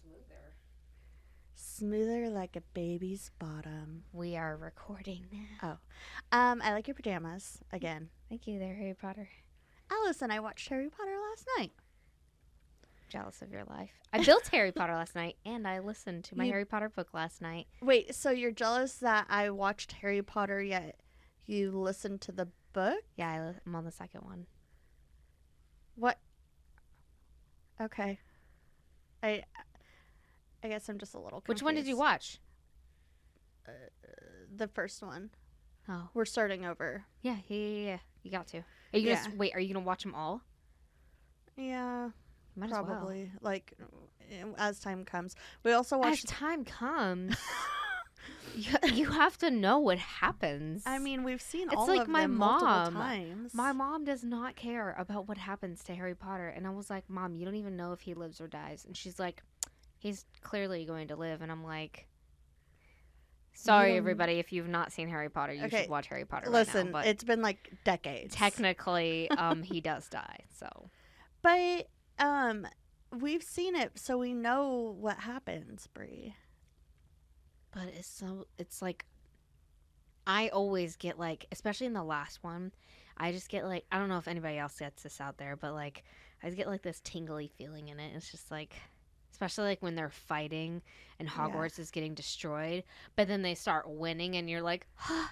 smoother. Smoother like a baby's bottom. We are recording now. I like your pajamas again. Thank you there, Harry Potter. Alice and I watched Harry Potter last night. Jealous of your life. I built Harry Potter last night, and I listened to my Harry Potter book last night. Wait, so you're jealous that I watched Harry Potter yet you listened to the book? Yeah, I'm on the second one. What? Okay. I guess I'm just a little confused. Which one did you watch? The first one. Oh. We're starting over. Yeah. You got to. Are you gonna wait? Are you gonna watch them all? Yeah. Might Probably. as well. Like, as time comes. We also watched... As time comes... you have to know what happens. I mean, we've seen it's all like of my them mom. multiple times. My mom does not care about what happens to Harry Potter. And I was like, Mom, you don't even know if he lives or dies. And she's like, he's clearly going to live. And I'm like... Sorry, everybody, if you've not seen Harry Potter, you should watch Harry Potter Listen, right now. But it's been like decades. Technically, he does die, so. But, we've seen it, so we know what happens, Brie. But it's like, I always get like, especially in the last one, I just get like, I don't know if anybody else gets this out there, but like, I just get like this tingly feeling in it. It's just like... Especially like when they're fighting and Hogwarts is getting destroyed, but then they start winning and you're like, oh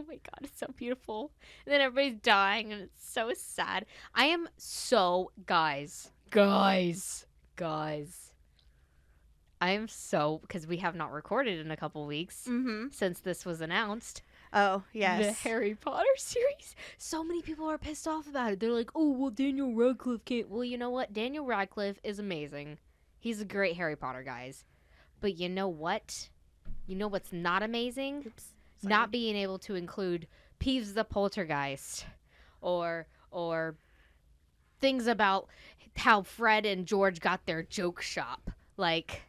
my God, it's so beautiful. And then everybody's dying and it's so sad. I am so, guys. I am so, because we have not recorded in a couple weeks since this was announced. Oh, yes. The Harry Potter series. So many people are pissed off about it. They're like, oh, well, Daniel Radcliffe can't. Well, you know what? Daniel Radcliffe is amazing. He's a great Harry Potter, guys. But you know what? You know what's not amazing? Oops, not being able to include Peeves the Poltergeist or things about how Fred and George got their joke shop. Like,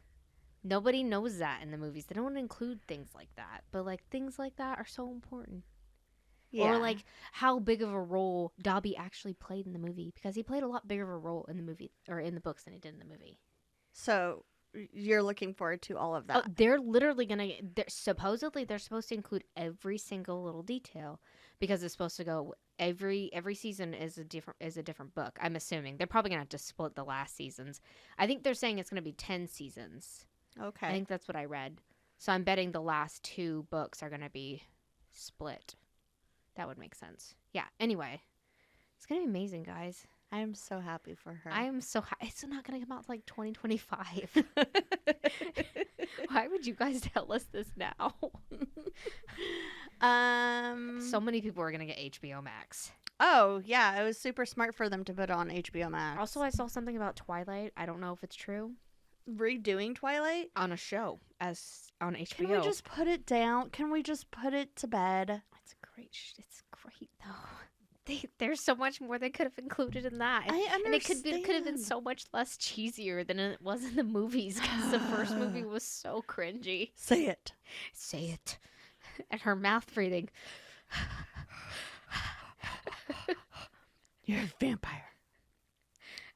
nobody knows that in the movies. They don't include things like that. But, like, things like that are so important. Yeah. Or, like, how big of a role Dobby actually played in the movie. Because he played a lot bigger of a role in the movie, or in the books, than he did in the movie. So, you're looking forward to all of that. Oh, they're literally going to... Supposedly, they're supposed to include every single little detail. Because it's supposed to go... Every season is a different book, I'm assuming. They're probably going to have to split the last seasons. I think they're saying it's going to be 10 seasons. Okay. I think that's what I read. So I'm betting the last 2 books are going to be split. That would make sense. Yeah, anyway. It's going to be amazing, guys. I am so happy for her. I am so happy. It's not going to come out like 2025. Why would you guys tell us this now? So many people are going to get HBO Max. Oh, yeah. It was super smart for them to put on HBO Max. Also, I saw something about Twilight. I don't know if it's true. Redoing Twilight? On a show as on HBO. Can we just put it down? Can we just put it to bed? It's great though. There's so much more they could have included in that. I understand. And it could have been so much less cheesier than it was in the movies because the first movie was so cringy. Say it. Say it. And her mouth breathing. You're a vampire.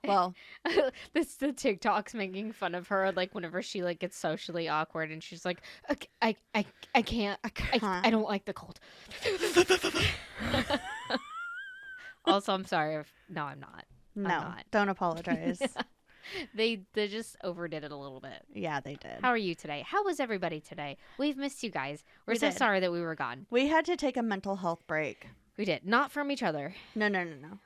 Well, the TikToks making fun of her, like whenever she like gets socially awkward, and she's like, I can't. I don't like the cold. Also, I'm sorry. No, I'm not. No, I'm not. Don't apologize. They just overdid it a little bit. Yeah, they did. How are you today? How was everybody today? We've missed you guys. We're so sorry that we were gone. We had to take a mental health break. We did. Not from each other. No.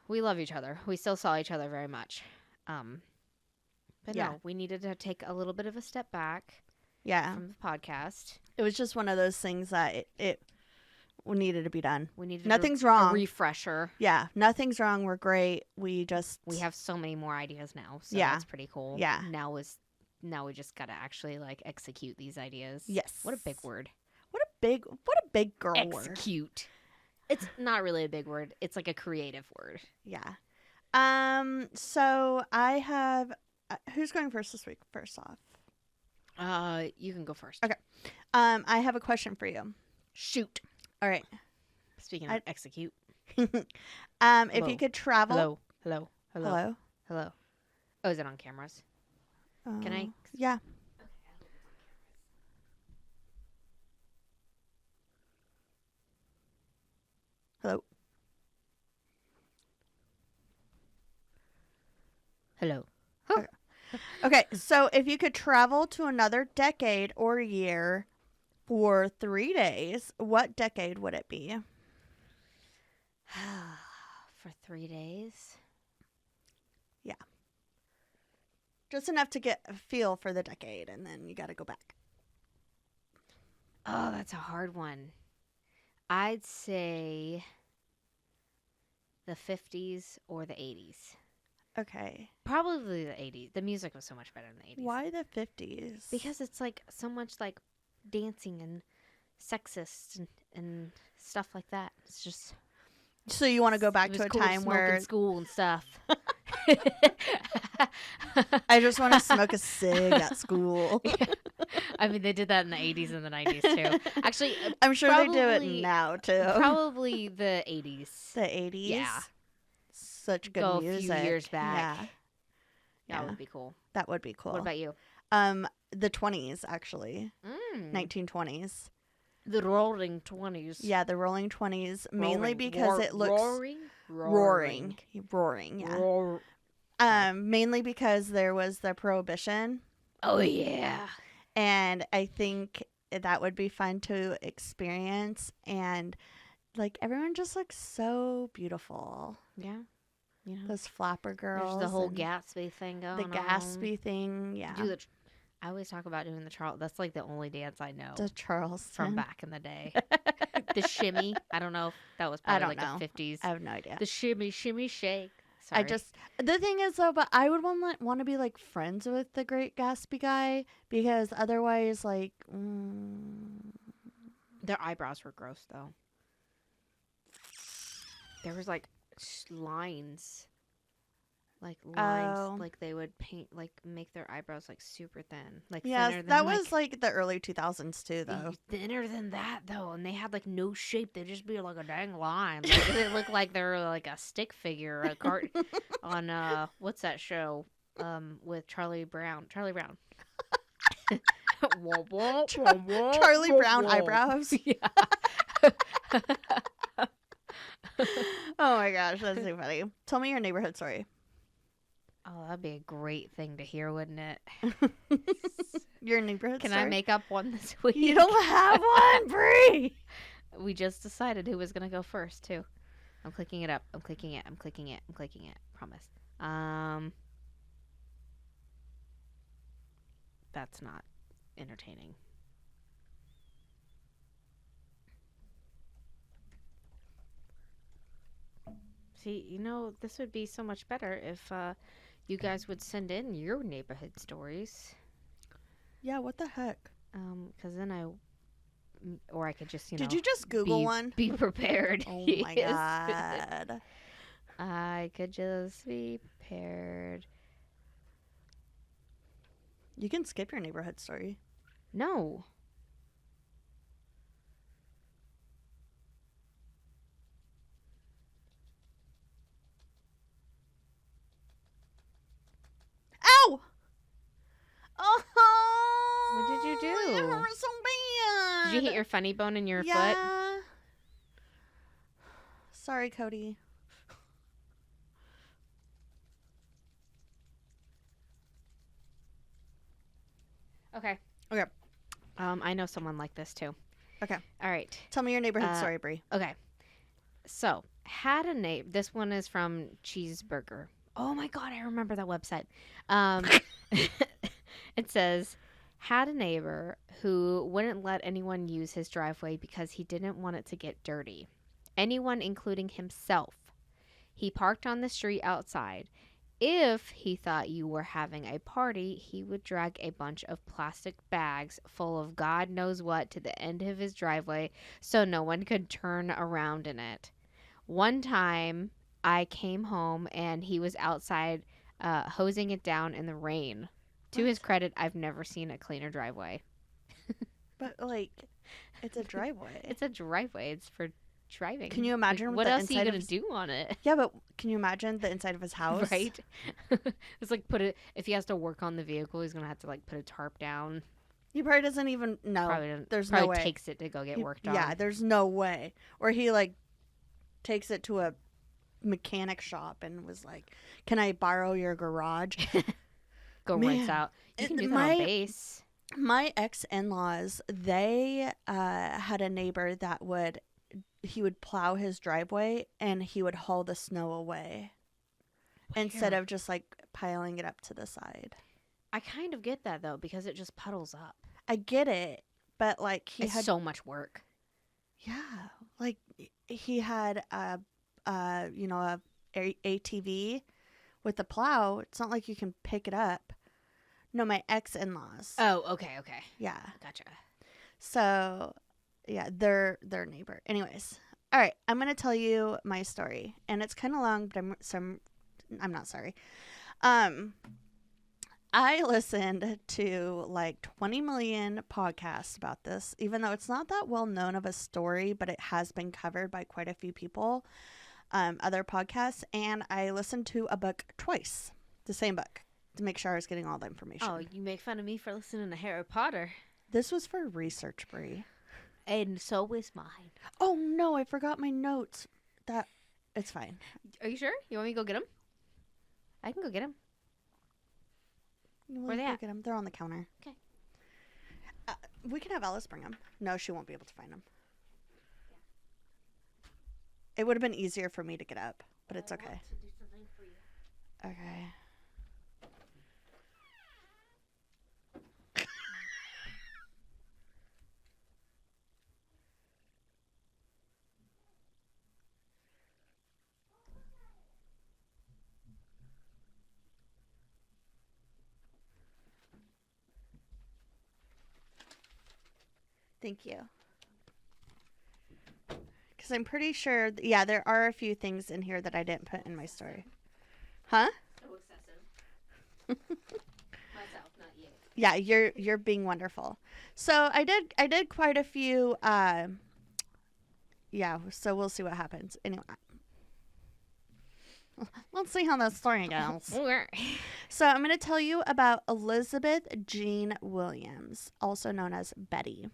We love each other. We still saw each other very much. But no, we needed to take a little bit of a step back. Yeah. From the podcast. It was just one of those things that it needed to be done. We needed nothing's wrong. A refresher. Yeah, nothing's wrong. We're great. We have so many more ideas now. So that's pretty cool. Yeah. Now we just gotta actually like execute these ideas. Yes. What a big word. What a big girl word. Execute. It's not really a big word. It's like a creative word. Yeah. So I have. Who's going first this week? First off. You can go first. Okay. I have a question for you. Shoot. All right. Speaking of execute. If you could travel. Hello. Oh, is it on cameras? Can I? Yeah. Hello. Okay. Okay, so if you could travel to another decade or year for 3 days, what decade would it be? For 3 days. Yeah. Just enough to get a feel for the decade, and then you got to go back. Oh, that's a hard one. I'd say the 50s or the 80s. Okay. Probably the 80s. The music was so much better in the 80s. Why the 50s? Because it's like so much like dancing and sexist and stuff like that. It's just So you want to go it back was to a cool time smoke in where school and stuff. I just want to smoke a cig at school. I mean, they did that in the 80s and the 90s too. Actually, I'm sure they do it probably- now too. probably the 80s. The 80s. Yeah. Such good Go music. a few years back. Yeah. That Yeah. would be cool. That would be cool. What about you? The 20s actually. 1920s. The Roaring 20s. Yeah, the Rolling 20s, mainly Roaring. because it looks roaring. roaring. Yeah. Roar. Mainly because there was the prohibition, Oh yeah. and I think that would be fun to experience, and like everyone just looks so beautiful. Yeah. You know, Those flapper girls. there's the whole and Gatsby thing going the on. Gatsby thing. Yeah. Do the. I always talk about doing the Charles. That's like the only dance I know The Charleston. from back in the day. The shimmy. I don't know if that was I probably don't like know. a 50s. I have no idea. The shimmy, shimmy, shake. Sorry. I just the thing is though, but I would want to be like friends with the Great Gatsby guy because otherwise, like, Their eyebrows were gross though. There was like lines. Like lines, Oh. like they would paint, like make their eyebrows like super thin, like yeah, thinner than that was like the early 2000s too, though. thinner than that though, and they had like no shape. They'd just be like a dang line. Like, they look like they're like a stick figure, a cart on what's that show? With Charlie Brown. Charlie Brown. Wah, wah, wah, wah, Charlie wah, Brown wah. eyebrows. Yeah. Oh my gosh, that's so funny. Tell me your neighborhood story. Oh, that'd be a great thing to hear, wouldn't it? Your neighborhood Can story? I make up one this week? You don't have one, Bree. We just decided who was gonna go first too. I'm clicking it up. I'm clicking it. I'm clicking it. I'm clicking it. Promise. That's not entertaining. See, you know, this would be so much better if you guys would send in your neighborhood stories. Yeah, what the heck? Because then or I could just, Did you just Google be, one? be prepared. Oh my Yes. god. I could just be prepared. You can skip your neighborhood story. No. Ow! Oh! What did you do? It hurt so bad. Did you hit your funny bone in your foot? Yeah. Sorry, Cody. Okay. Okay. I know someone like this too. Okay. All right. Tell me your neighborhood Uh, story, Brie. Okay. So, had a neighbor. This one is from Cheeseburger. Oh my God, I remember that website. It says, had a neighbor who wouldn't let anyone use his driveway because he didn't want it to get dirty. Anyone, including himself. He parked on the street outside. If he thought you were having a party, he would drag a bunch of plastic bags full of God knows what to the end of his driveway so no one could turn around in it. One time, I came home and he was outside hosing it down in the rain. To his credit, I've never seen a cleaner driveway. But like, it's a driveway. It's a driveway. It's for driving. Can you imagine Like, what what the else are you inside gonna of do on it? Yeah, but can you imagine the inside of his house? Right? It's like if he has to work on the vehicle, he's gonna have to like put a tarp down. He probably doesn't even know. Probably doesn't- There's probably no way. takes it to go get worked on. Yeah, there's no way. Or he like takes it to a mechanic shop and was like, "Can I borrow your garage?" Go rinse Man, out. You can do that on my base. my ex-in-laws, they had a neighbor that he would plow his driveway and he would haul the snow away instead Weird. of just like piling it up to the side. I kind of get that though because it just puddles up. I get it, but like It's so much work. yeah, like he had a ATV with the plow. It's not like you can pick it up. No, my ex-in-laws. Oh, okay. Yeah. Gotcha. So, yeah, their neighbor. Anyways, all right, I'm gonna tell you my story, and it's kind of long, but I'm not sorry. Um, I listened to like 20 million podcasts about this, even though it's not that well known of a story, but it has been covered by quite a few people, other podcasts, and I listened to a book twice, the same book, to make sure I was getting all the information. Oh, you make fun of me for listening to Harry Potter. This was for research, Brie. And so was mine. Oh no, I forgot my notes. It's fine. Are you sure? You want me to go get them? I can go get them. Where they at? Get them. They're on the counter. Okay. We can have Alice bring them. No, she won't be able to find them. It would have been easier for me to get up, but it's okay. To do something for you. Okay. Thank you. Because I'm pretty sure, there are a few things in here that I didn't put in my story. Huh? So excessive. Myself, not you. Yeah, you're being wonderful. So I did quite a few. So we'll see what happens. Anyway, let's see how that story goes. Okay. So I'm going to tell you about Elizabeth Jean Williams, also known as Betty.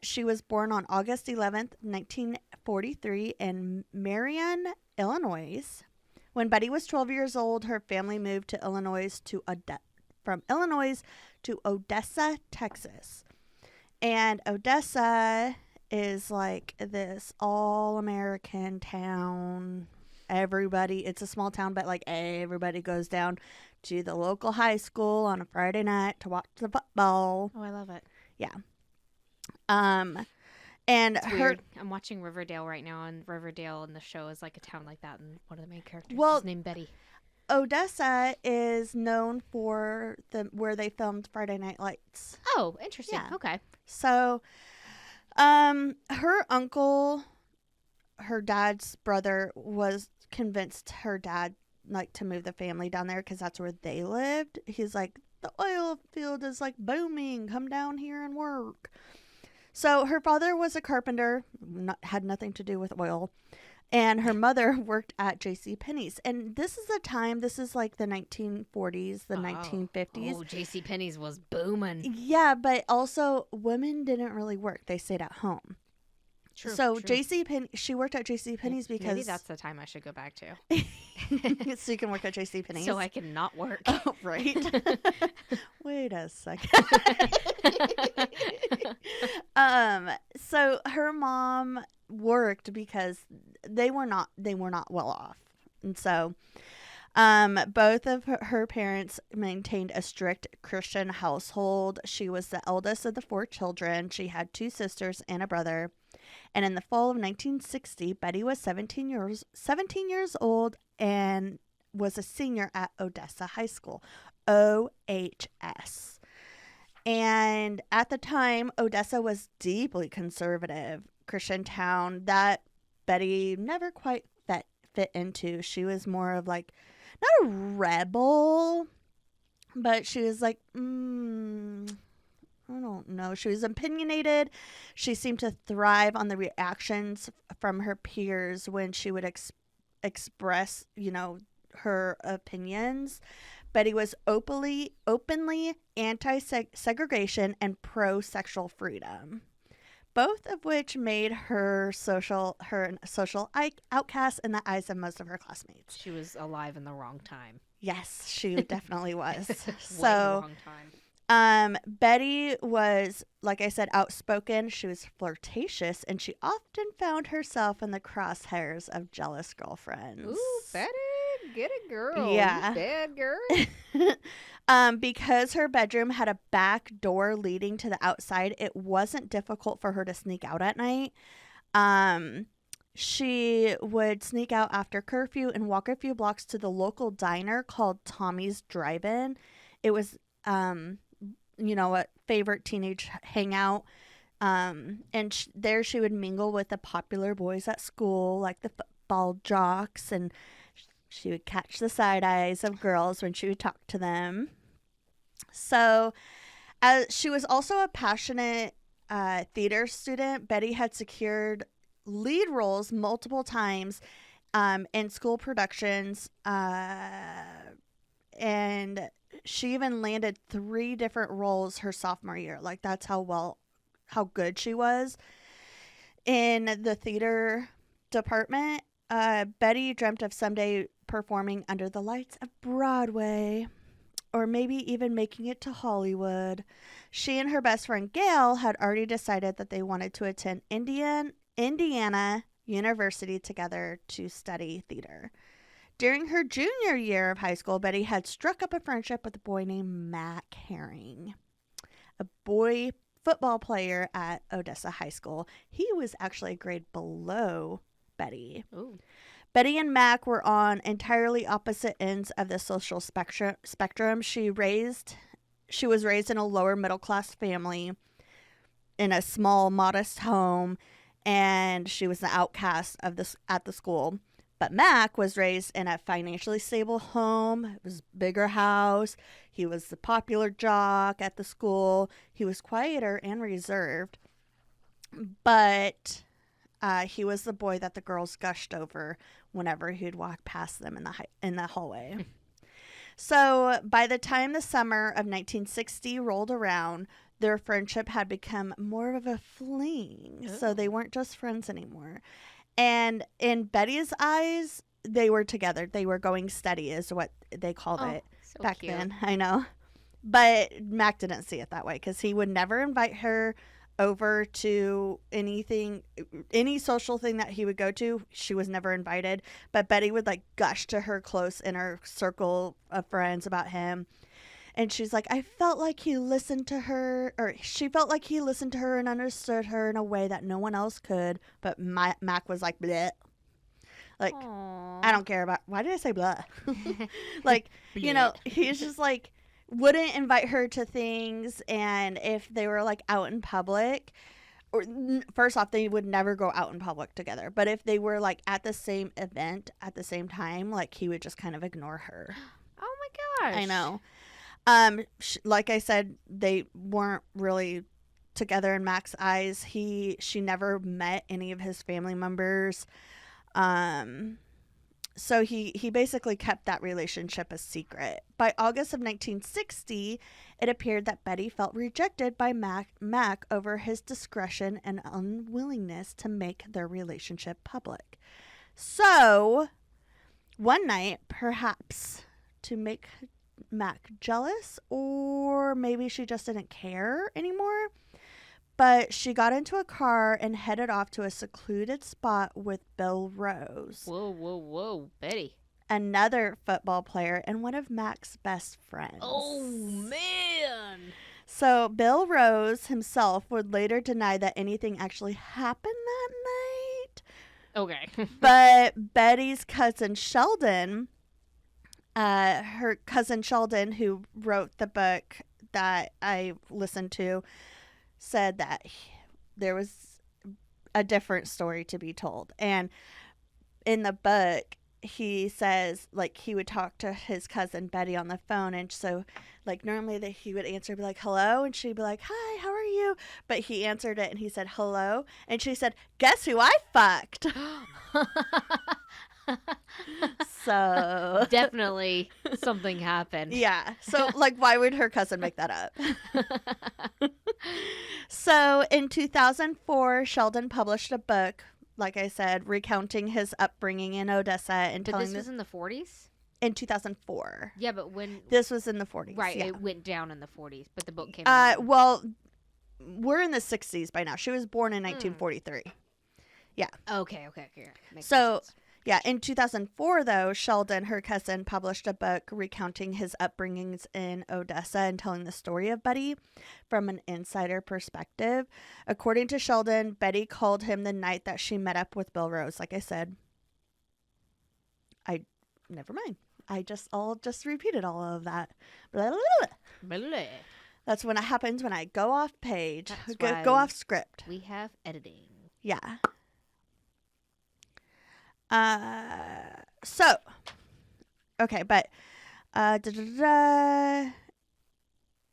She was born on August 11th, 1943 in Marion, Illinois. When Betty was 12 years old, her family moved to from Illinois to Odessa, Texas. And Odessa is like this all-American town. It's a small town, but like everybody goes down to the local high school on a Friday night to watch the football. Oh, I love it. Yeah. And it's weird. I'm watching Riverdale right now, and Riverdale in the show is like a town like that, and one of the main characters is named Betty. Odessa is known for where they filmed Friday Night Lights. Oh, interesting. Yeah. Okay. So, her uncle, her dad's brother, was convinced her dad like to move the family down there because that's where they lived. He's like, the oil field is like booming. Come down here and work. So her father was a carpenter, had nothing to do with oil, and her mother worked at J.C. Penney's. And this is like the 1940s, the 1950s. Oh, J.C. Penney's was booming. Yeah, but also women didn't really work. They stayed at home. True. So she worked at J.C. Penney's because maybe that's the time I should go back to. So you can work at J.C. Penney's. So I can not work. Oh, right. Wait a second. So her mom worked because they were not well off, and so both of her parents maintained a strict Christian household. She was the eldest of the 4 children. She had 2 sisters and a brother. And in the fall of 1960, Betty was 17 years old and was a senior at Odessa High School, OHS. And at the time, Odessa was deeply conservative Christian town that Betty never quite fit into. She was more of like, not a rebel, but she was like, I don't know. She was opinionated. She seemed to thrive on the reactions from her peers when she would express, her opinions. Betty was openly anti-segregation and pro-sexual freedom. both of which made her social outcast in the eyes of most of her classmates. She was alive in the wrong time. Yes, she definitely was. Way So, wrong time. Betty was, like I said, outspoken. She was flirtatious, and she often found herself in the crosshairs of jealous girlfriends. Ooh, Betty, get it, girl. Yeah. You bad girl. Because her bedroom had a back door leading to the outside, it wasn't difficult for her to sneak out at night. She would sneak out after curfew and walk a few blocks to the local diner called Tommy's Drive-In. It was, a favorite teenage hangout. And there she would mingle with the popular boys at school, like the football jocks, and she would catch the side eyes of girls when she would talk to them. So, as she was also a passionate theater student, Betty had secured lead roles multiple times in school productions, and she even landed 3 different roles her sophomore year. Like, that's how good she was in the theater department. Betty dreamt of someday performing under the lights of Broadway, or maybe even making it to Hollywood. She and her best friend Gail had already decided that they wanted to attend Indiana University together to study theater. During her junior year of high school, Betty had struck up a friendship with a boy named Mac Herring, a boy football player at Odessa High School. He was actually a grade below Betty. Ooh. Betty and Mac were on entirely opposite ends of the social spectrum. She was raised in a lower middle class family in a small, modest home, and she was the outcast at the school. But Mac was raised in a financially stable home. It was a bigger house. He was the popular jock at the school. He was quieter and reserved, but he was the boy that the girls gushed over whenever he'd walk past them in the hallway. So by the time the summer of 1960 rolled around, their friendship had become more of a fling. So they weren't just friends anymore. And in Betty's eyes, they were together. They were going steady is what they called it so back cute. then. I know. But Mac didn't see it that way because he would never invite her over to any social thing that he would go to. She was never invited. But Betty would like gush to her close inner circle of friends about him. And she's like, I felt like he listened to her, or she felt like he listened to her and understood her in a way that no one else could. But Mac was like, bleh. Like, Aww. I don't care about, why did I say blah? Like, he's just like, wouldn't invite her to things. And if they were like out in public, or first off, they would never go out in public together. But if they were like at the same event at the same time, like he would just kind of ignore her. Oh my gosh. I know. Like I said, they weren't really together in Mac's eyes. She never met any of his family members. So he basically kept that relationship a secret. By August of 1960, it appeared that Betty felt rejected by Mac over his discretion and unwillingness to make their relationship public. So, one night, perhaps to make Mac jealous, or maybe she just didn't care anymore, but she got into a car and headed off to a secluded spot with Bill Rose. Whoa, Betty. Another football player and one of Mac's best friends. Oh, man. So Bill Rose himself would later deny that anything actually happened that night. Okay. But Betty's cousin Sheldon, her cousin Sheldon, who wrote the book that I listened to, said that there was a different story to be told. And in the book, he says, like, he would talk to his cousin Betty on the phone. And so, like, normally that he would answer, be like, hello. And she'd be like, hi, how are you? But he answered it and he said, hello. And she said, guess who I fucked? So definitely something happened. Yeah. So, like, why would her cousin make that up? So in 2004, Sheldon published a book, like I said, recounting his upbringing in Odessa and But telling this was in the 40s? in 2004. Yeah, but when. This was in the 40s. Right, Yeah. it went down in the 40s, but the book came out. Well, we're in the 60s by now. She was born in 1943. Yeah. Okay. Makes So, sense. yeah, in 2004, though, Sheldon, her cousin, published a book recounting his upbringings in Odessa and telling the story of Betty from an insider perspective. According to Sheldon, Betty called him the night that she met up with Bill Rose. Like I said, never mind. I'll just repeated all of that. Blah, blah, blah. Blah. That's when it happens when I go off page, That's go why off script. We have editing. Yeah. So, okay, but,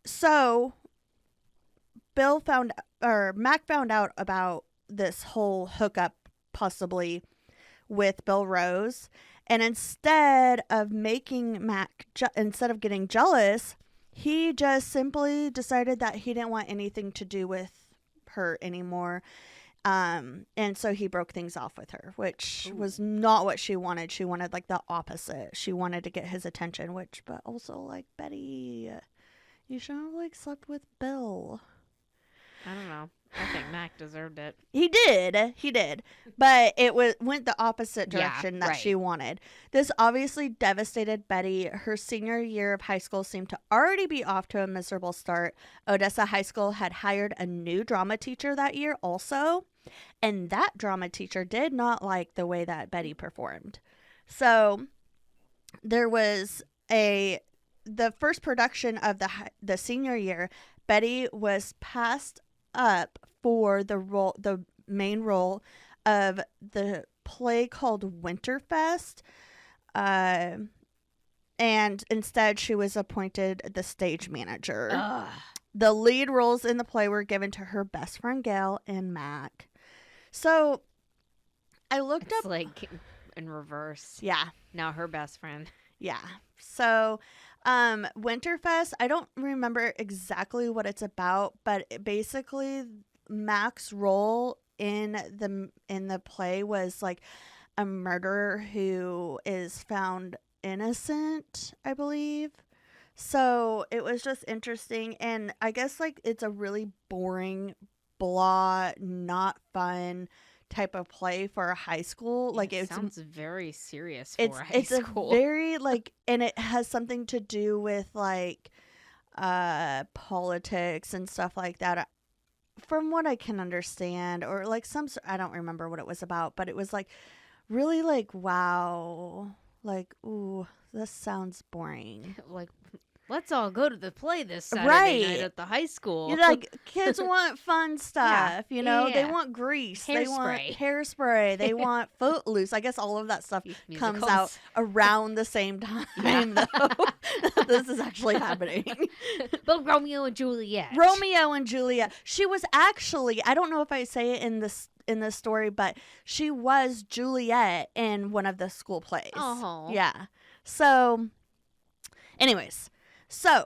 so Mac found out about this whole hookup possibly with Bill Rose. And instead of getting jealous, he just simply decided that he didn't want anything to do with her anymore. And so he broke things off with her, which was not what she wanted. She wanted like the opposite. She wanted to get his attention, but also like, Betty, you should have like slept with Bill. I don't know. I think Mac deserved it. He did. But it went the opposite direction that she wanted. This obviously devastated Betty. Her senior year of high school seemed to already be off to a miserable start. Odessa High School had hired a new drama teacher that year also. And that drama teacher did not like the way that Betty performed. So there was the first production of the senior year, Betty was passed up for the main role of the play called Winterfest, and instead she was appointed the stage manager. Ugh. The lead roles in the play were given to her best friend Gail and Mac. So I looked up, like in reverse. Yeah. Now her best friend. Yeah. So Winterfest, I don't remember exactly what it's about, but basically Mac's role in the play was like a murderer who is found innocent, I believe. So it was just interesting, and I guess like it's a really boring, blah, not fun type of play for a high school. Like it sounds very serious for a high it's school. a very like, and it has something to do with like politics and stuff like that, from what I can understand, or like I don't remember what it was about, but it was like really like, wow, like, ooh, this sounds boring. Like, let's all go to the play this Saturday night at the high school. You're like, kids want fun stuff, you know? Yeah. They want grease. They want Hairspray. hairspray. They want Footloose. I guess all of that stuff comes out around the same time, though. This is actually happening. But Romeo and Juliet. She was actually, I don't know if I say it in this story, but she was Juliet in one of the school plays. Oh. Yeah. So, anyways. So,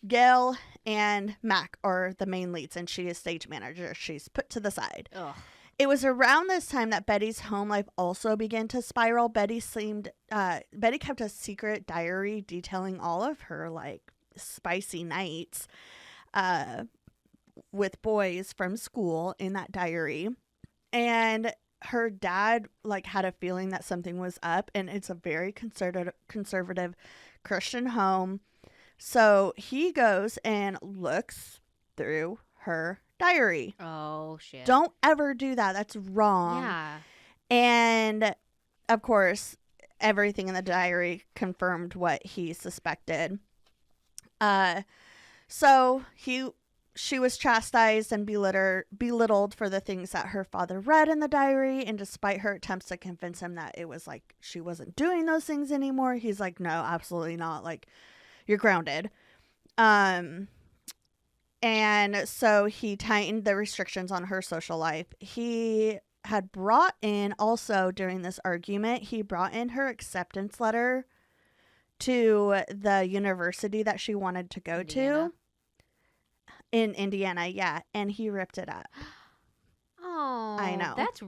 Gail and Mac are the main leads, and she is stage manager. She's put to the side. Ugh. It was around this time that Betty's home life also began to spiral. Betty kept a secret diary detailing all of her like spicy nights with boys from school in that diary. And her dad like had a feeling that something was up, and it's a very conservative Christian home. So he goes and looks through her diary. Oh, shit. Don't ever do that. That's wrong. Yeah. And, of course, everything in the diary confirmed what he suspected. So she was chastised and belittled for the things that her father read in the diary. And despite her attempts to convince him that it was like she wasn't doing those things anymore, he's like, no, absolutely not. Like, you're grounded. And so he tightened the restrictions on her social life. He had brought in also during this argument, he brought in her acceptance letter to the university that she wanted to go to. in Indiana, yeah, and he ripped it up. I Oh, know. that's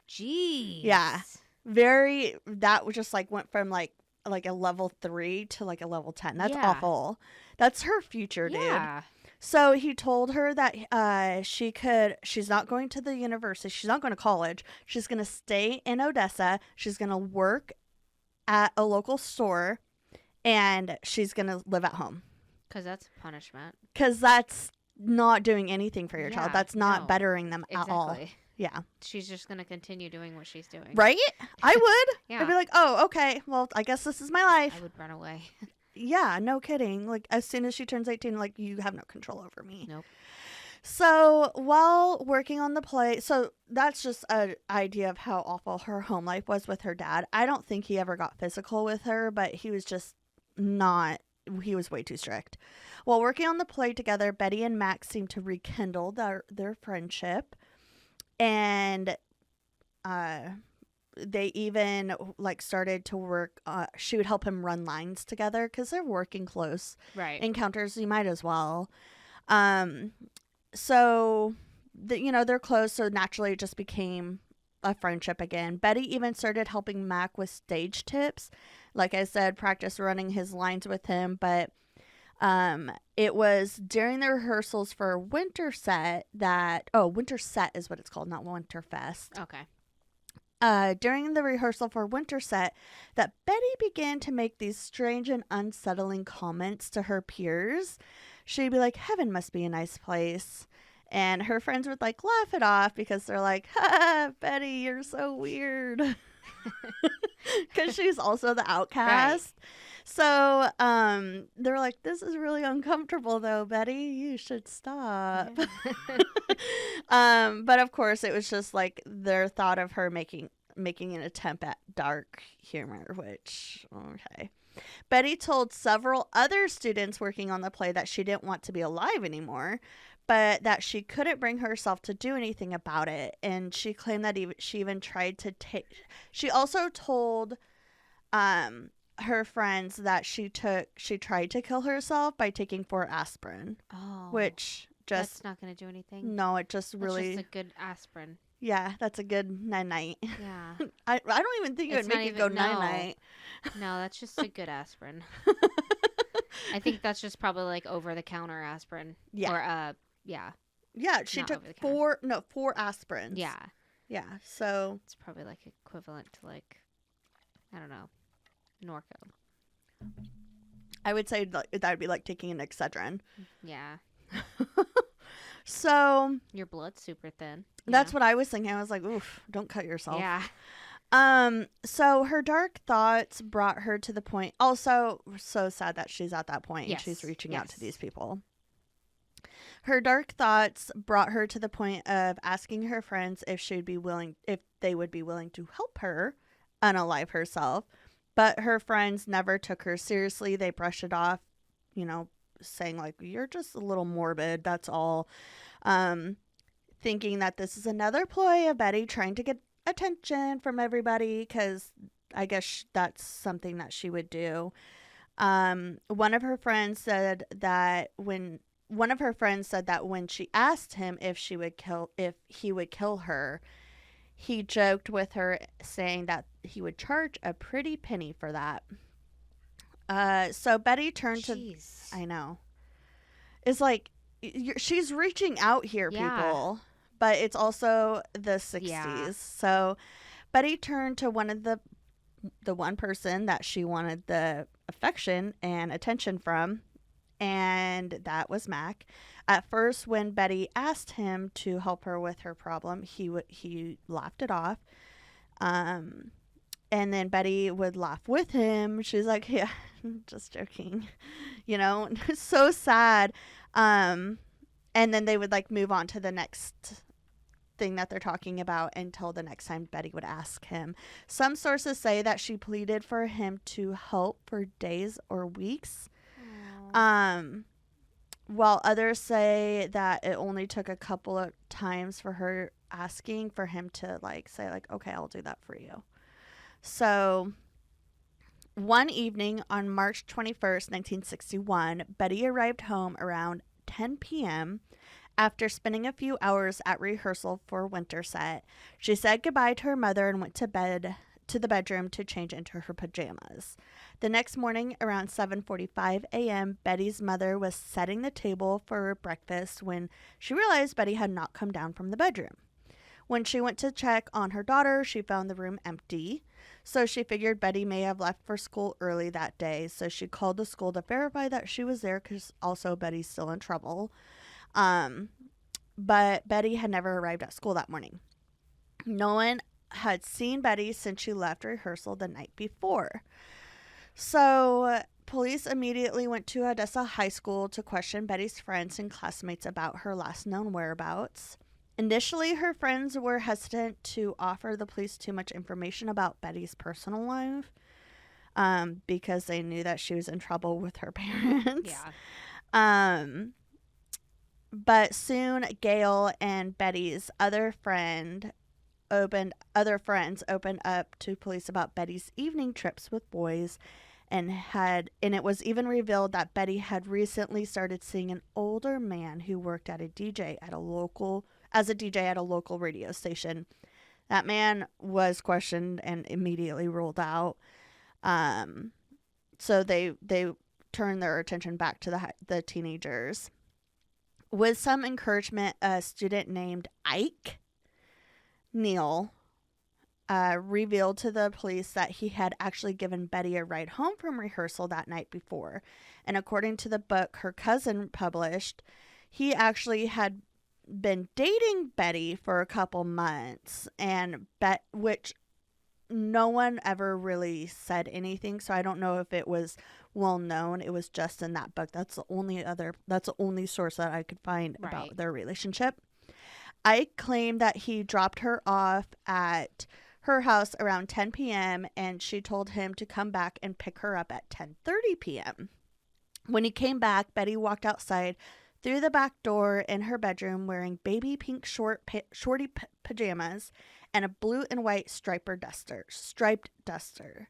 jeez. Yeah. Very that was just like went from like a level 3 to like a level 10. That's Yeah. awful. That's her future, dude. Yeah. So he told her that she's not going to the university. She's not going to college. She's going to stay in Odessa. She's going to work at a local store and she's going to live at home. Because that's punishment. Because that's not doing anything for your child. Yeah, That's not no. bettering them at all. Exactly. Yeah. She's just going to continue doing what she's doing. Right? I would. Yeah. I'd be like, oh, okay. Well, I guess this is my life. I would run away. Yeah, no kidding. Like, as soon as she turns 18, like, you have no control over me. Nope. So, while working on the play, so that's just an idea of how awful her home life was with her dad. I don't think he ever got physical with her, but he was just not, he was way too strict. While working on the play together, Betty and Max seemed to rekindle their friendship. And, they even like started to work she would help him run lines together because they're working close Right. encounters, you might as well. So they're close, so naturally it just became a friendship again. Betty even started helping Mac with stage tips, like I said, practice running his lines with him. But it was during the rehearsals for Winter Set Winter Set is what it's called, not Winterfest. Okay. During the rehearsal for Winter Set, that Betty began to make these strange and unsettling comments to her peers. She'd be like, heaven must be a nice place. And her friends would like laugh it off because they're like, ha, Betty, you're so weird. Because she's also the outcast. Right. So they're like, this is really uncomfortable though, Betty. You should stop. Yeah. But of course, it was just like their thought of her making an attempt at dark humor, which, okay. Betty told several other students working on the play that she didn't want to be alive anymore, but that she couldn't bring herself to do anything about it. And she claimed that she even tried to she also told her friends that she tried to kill herself by taking 4 aspirin. Oh. Which just... That's not going to do anything? No, it just really... That's just a good aspirin. Yeah, that's a good night-night. Yeah. I don't even think it would make you go night-night. No, that's just a good aspirin. I think that's just probably like over-the-counter aspirin. Yeah. Or, yeah. Yeah, she took 4 aspirins. Yeah. Yeah, so... It's probably like equivalent to like, I don't know, Norco. I would say that would be like taking an Excedrin. Yeah. So... Your blood's super thin. That's what I was thinking. I was like, oof, don't cut yourself. Yeah. So her dark thoughts brought her to the point... Also, so sad that she's at that point and she's reaching out to these people. Her dark thoughts brought her to the point of asking her friends if they would be willing to help her unalive herself. But her friends never took her seriously. They brushed it off, saying like, you're just a little morbid, that's all. Thinking that this is another ploy of Betty trying to get attention from everybody, because I guess that's something that she would do. One of her friends said that when she asked him if he would kill her, he joked with her saying that he would charge a pretty penny for that. So Betty turned to... I know. It's like, she's reaching out here, people. But it's also the 60s. Yeah. So Betty turned to the one person that she wanted the affection and attention from, and that was Mac. At first, when Betty asked him to help her with her problem, he laughed it off. And then Betty would laugh with him. She's like, yeah, just joking. It's so sad. And then they would like move on to the next thing that they're talking about until the next time Betty would ask him. Some sources say that she pleaded for him to help for days or weeks. While others say that it only took a couple of times for her asking for him to like say like, okay, I'll do that for you. So one evening on March 21st, 1961, Betty arrived home around 10 p.m. after spending a few hours at rehearsal for winter set. She said goodbye to her mother and went to the bedroom to change into her pajamas. The next morning around 7:45 a.m., Betty's mother was setting the table for breakfast when she realized Betty had not come down from the bedroom. When she went to check on her daughter, she found the room empty. So she figured Betty may have left for school early that day. So she called the school to verify that she was there because also Betty's still in trouble. Um, but Betty had never arrived at school that morning. No one had seen Betty since she left rehearsal the night before. So police immediately went to Odessa High School to question Betty's friends and classmates about her last known whereabouts. Initially, her friends were hesitant to offer the police too much information about Betty's personal life because they knew that she was in trouble with her parents. Yeah. But soon, Gail and Betty's other friends opened up to police about Betty's evening trips with boys, and it was even revealed that Betty had recently started seeing an older man who worked as a DJ at a local radio station. That man was questioned and immediately ruled out. So they turned their attention back to the teenagers. With some encouragement, a student named Ike Neal revealed to the police that he had actually given Betty a ride home from rehearsal that night before. And according to the book her cousin published, he actually had been dating Betty for a couple months, which no one ever really said anything. So I don't know if it was well known. It was just in that book. That's the only source that I could find about their relationship. I claimed that he dropped her off at her house around 10 p.m. and she told him to come back and pick her up at 10:30 p.m. When he came back, Betty walked outside through the back door in her bedroom wearing baby pink shorty pajamas and a blue and white striped duster.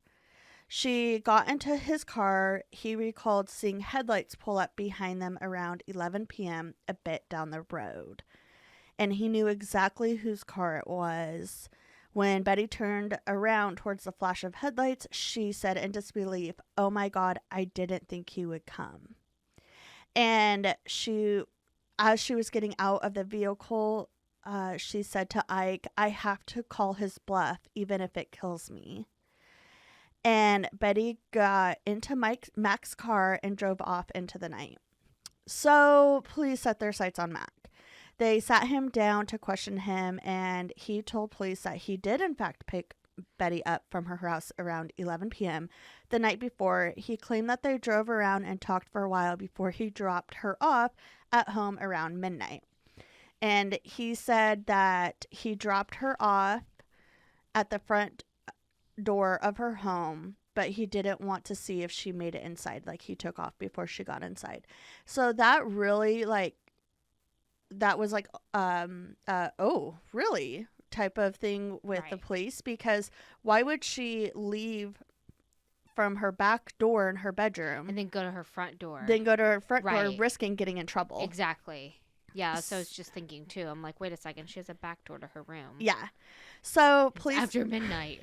She got into his car. He recalled seeing headlights pull up behind them around 11 p.m. a bit down the road. And he knew exactly whose car it was. When Betty turned around towards the flash of headlights, she said in disbelief, "Oh my God, I didn't think he would come." And as she was getting out of the vehicle, she said to Ike, "I have to call his bluff, even if it kills me." And Betty got into Mac's car and drove off into the night. So police set their sights on Mac. They sat him down to question him, and he told police that he did, in fact, pick Betty up from her house around 11 p.m. the night before. He claimed that they drove around and talked for a while before he dropped her off at home around midnight. And he said that he dropped her off at the front door of her home, but he didn't want to see if she made it inside. Like, he took off before she got inside. So that really, that was oh, really type of thing with the police, because why would she leave from her back door in her bedroom and then go to her front door? Door, risking getting in trouble. Exactly. Yeah, so I was just thinking too. I'm like, wait a second, she has a back door to her room. Yeah. So police after midnight.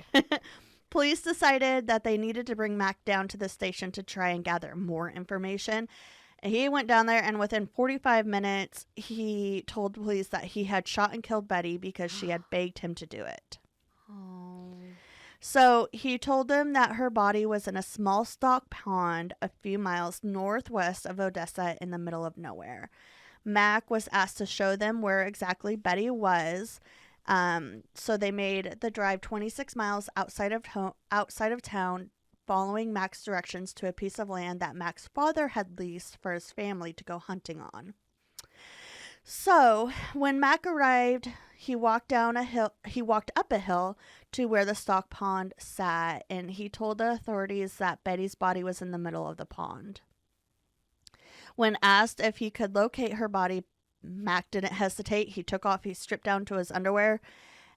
Police decided that they needed to bring Mac down to the station to try and gather more information. He went down there, and within 45 minutes, he told police that he had shot and killed Betty because she had begged him to do it. Oh. So he told them that her body was in a small stock pond a few miles northwest of Odessa in the middle of nowhere. Mac was asked to show them where exactly Betty was. So they made the drive 26 miles outside of town, following Mac's directions to a piece of land that Mac's father had leased for his family to go hunting on. So when Mac arrived, he walked up a hill to where the stock pond sat, and he told the authorities that Betty's body was in the middle of the pond. When asked if he could locate her body, Mac didn't hesitate. He stripped down to his underwear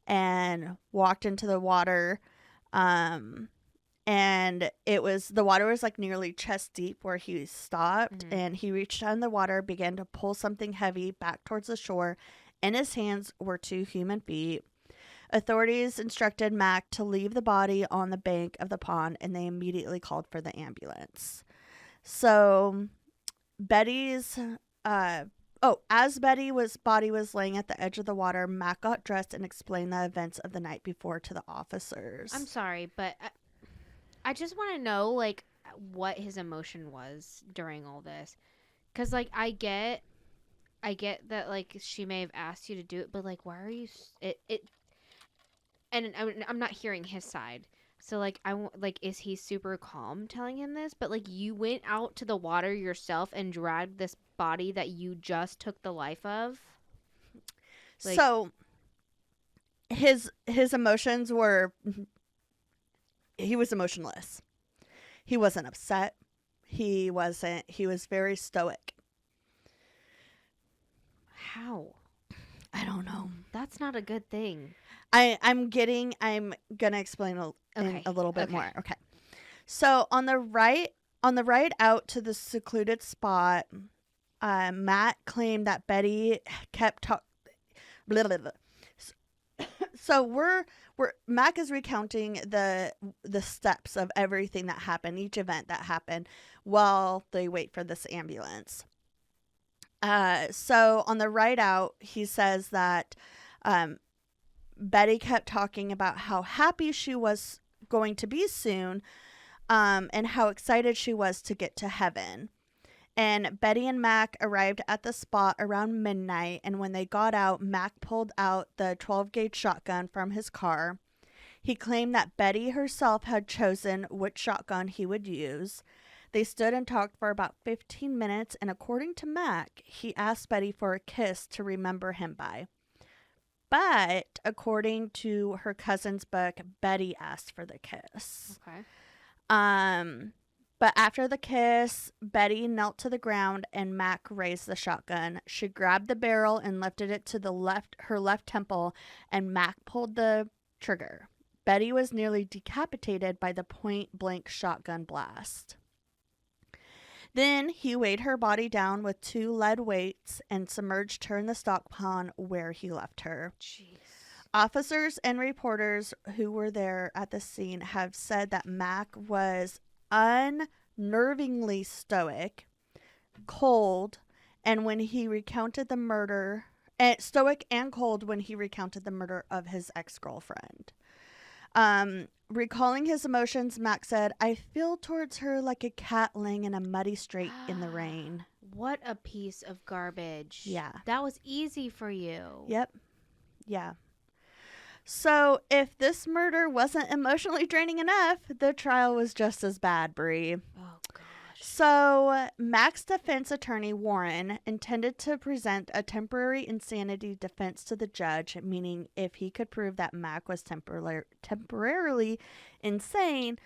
and walked into the water. and the water was like nearly chest deep where he stopped, Mm-hmm. and he reached out in the water, began to pull something heavy back towards the shore. In his hands were 2 human feet. Authorities instructed Mac to leave the body on the bank of the pond, and they immediately called for the ambulance. So Betty's as Betty's body was laying at the edge of the water, Mac got dressed and explained the events of the night before to the I'm officers. sorry, but I just want to know like what his emotion was during all this, because like I get that like she may have asked you to do it, but like why are you it and I'm not hearing his side. So like like is he super calm telling him this? But like you went out to the water yourself and dragged this body that you just took the life of. Like So his emotions were, he was emotionless. He wasn't upset. He was very stoic. how? I don't know. That's not a good thing. I'm gonna explain in Okay. a little bit Okay. more. Okay. So on the ride out to the secluded spot, Matt claimed that Betty kept talking. So we're Mac is recounting the steps of everything that happened, each event that happened, while they wait for this ambulance. So on the ride out, he says that um, Betty kept talking about how happy she was going to be soon, and how excited she was to get to heaven. And Betty and Mac arrived at the spot around midnight, and when they got out, Mac pulled out the 12 gauge shotgun from his car. He claimed that Betty herself had chosen which shotgun he would use. They stood and talked for about 15 minutes, and according to Mac, he asked Betty for a kiss to remember him by. But according to her cousin's book, Betty asked for the kiss. Okay. Um, but after the kiss, Betty knelt to the ground and Mac raised the shotgun. She grabbed the barrel and lifted it to her left temple, and Mac pulled the trigger. Betty was nearly decapitated by the point blank shotgun blast. Then he weighed her body down with 2 lead weights and submerged her in the stock pond where he left her. Jeez. Officers and reporters who were there at the scene have said that Mac was unnervingly stoic, cold, and when he recounted the murder, stoic and cold when he recounted the murder of his ex-girlfriend. Recalling his emotions, Mac said, "I feel towards her like a cat laying in a muddy street in the rain." What a piece of garbage. Yeah. That was easy for you. Yep. Yeah. So, if this murder wasn't emotionally draining enough, the trial was just as bad, Brie. Oh gosh. So, Mac's defense attorney, Warren, intended to present a temporary insanity defense to the judge, meaning if he could prove that Mac was temporarily insane,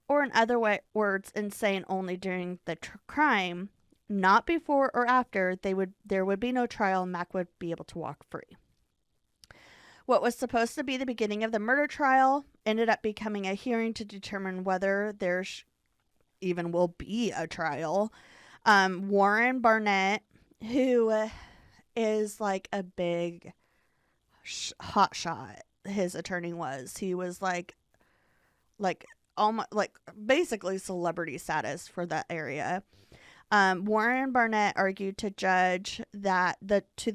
or in other words, insane only during the crime, not before or after, there would be no trial, and Mac would be able to walk free. What was supposed to be the beginning of the murder trial ended up becoming a hearing to determine whether there even will be a trial. Warren Barnett, who is like a big hot shot, his attorney was. He was like almost like basically celebrity status for that area. Warren Barnett argued to the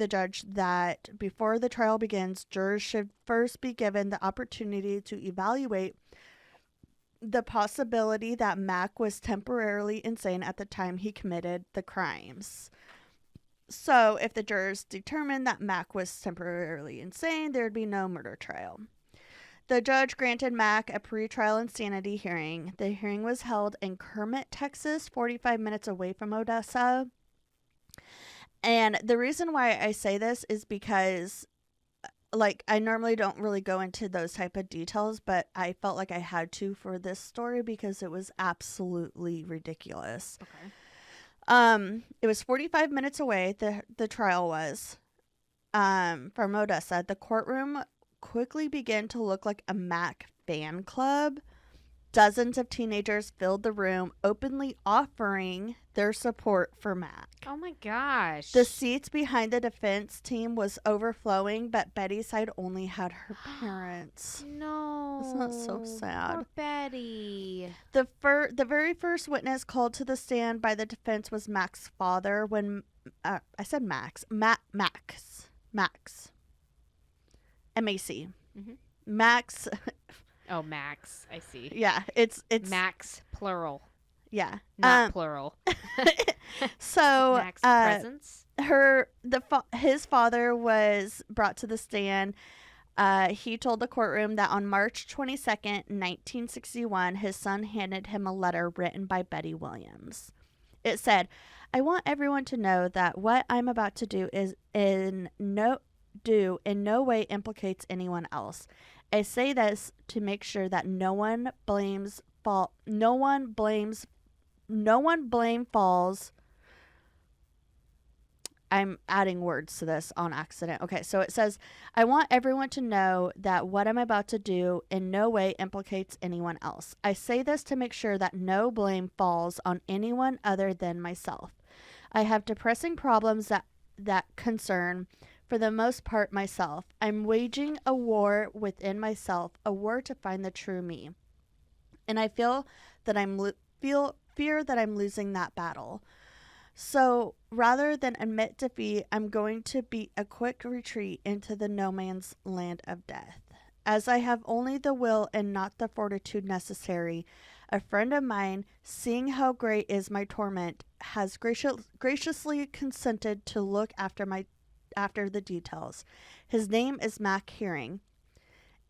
judge that before the trial begins, jurors should first be given the opportunity to evaluate the possibility that Mac was temporarily insane at the time he committed the crimes. So, if the jurors determined that Mac was temporarily insane, there would be no murder trial. The judge granted Mac a pretrial insanity hearing. The hearing was held in Kermit, Texas, 45 minutes away from Odessa. And the reason why I say this is because, like, I normally don't really go into those type of details, but I felt like I had to for this story because it was absolutely ridiculous. Okay. It was 45 minutes away, the trial was, from Odessa. The courtroom quickly began to look like a Mac fan club. Dozens of teenagers filled the room, openly offering their support for Mac. Oh my gosh. The seats behind the defense team was overflowing, but Betty's side only had her parents. No. Isn't that so sad? Poor Betty. The very first witness called to the stand by the defense was Mac's father. When I said Max, Max, M-A-C. Mm-hmm. Max. Oh, Max. I see. Yeah, it's Max plural, yeah, not plural. So Max presence. His father was brought to the stand. He told the courtroom that on March 22nd, 1961, his son handed him a letter written by Betty Williams. It said, "I want everyone to know that what I'm about to do is in no way implicates anyone else. I say this to make sure that no one blame falls." I'm adding words to this on accident. Okay, so it says, "I want everyone to know that what I'm about to do in no way implicates anyone else. I say this to make sure that no blame falls on anyone other than myself. I have depressing problems that concern, for the most part, myself. I'm waging a war within myself, a war to find the true me. And I feel that fear that I'm losing that battle. So rather than admit defeat, I'm going to beat a quick retreat into the no man's land of death. As I have only the will and not the fortitude necessary, a friend of mine, seeing how great is my torment, has graciously consented to look after the details. His name is Mac Hearing,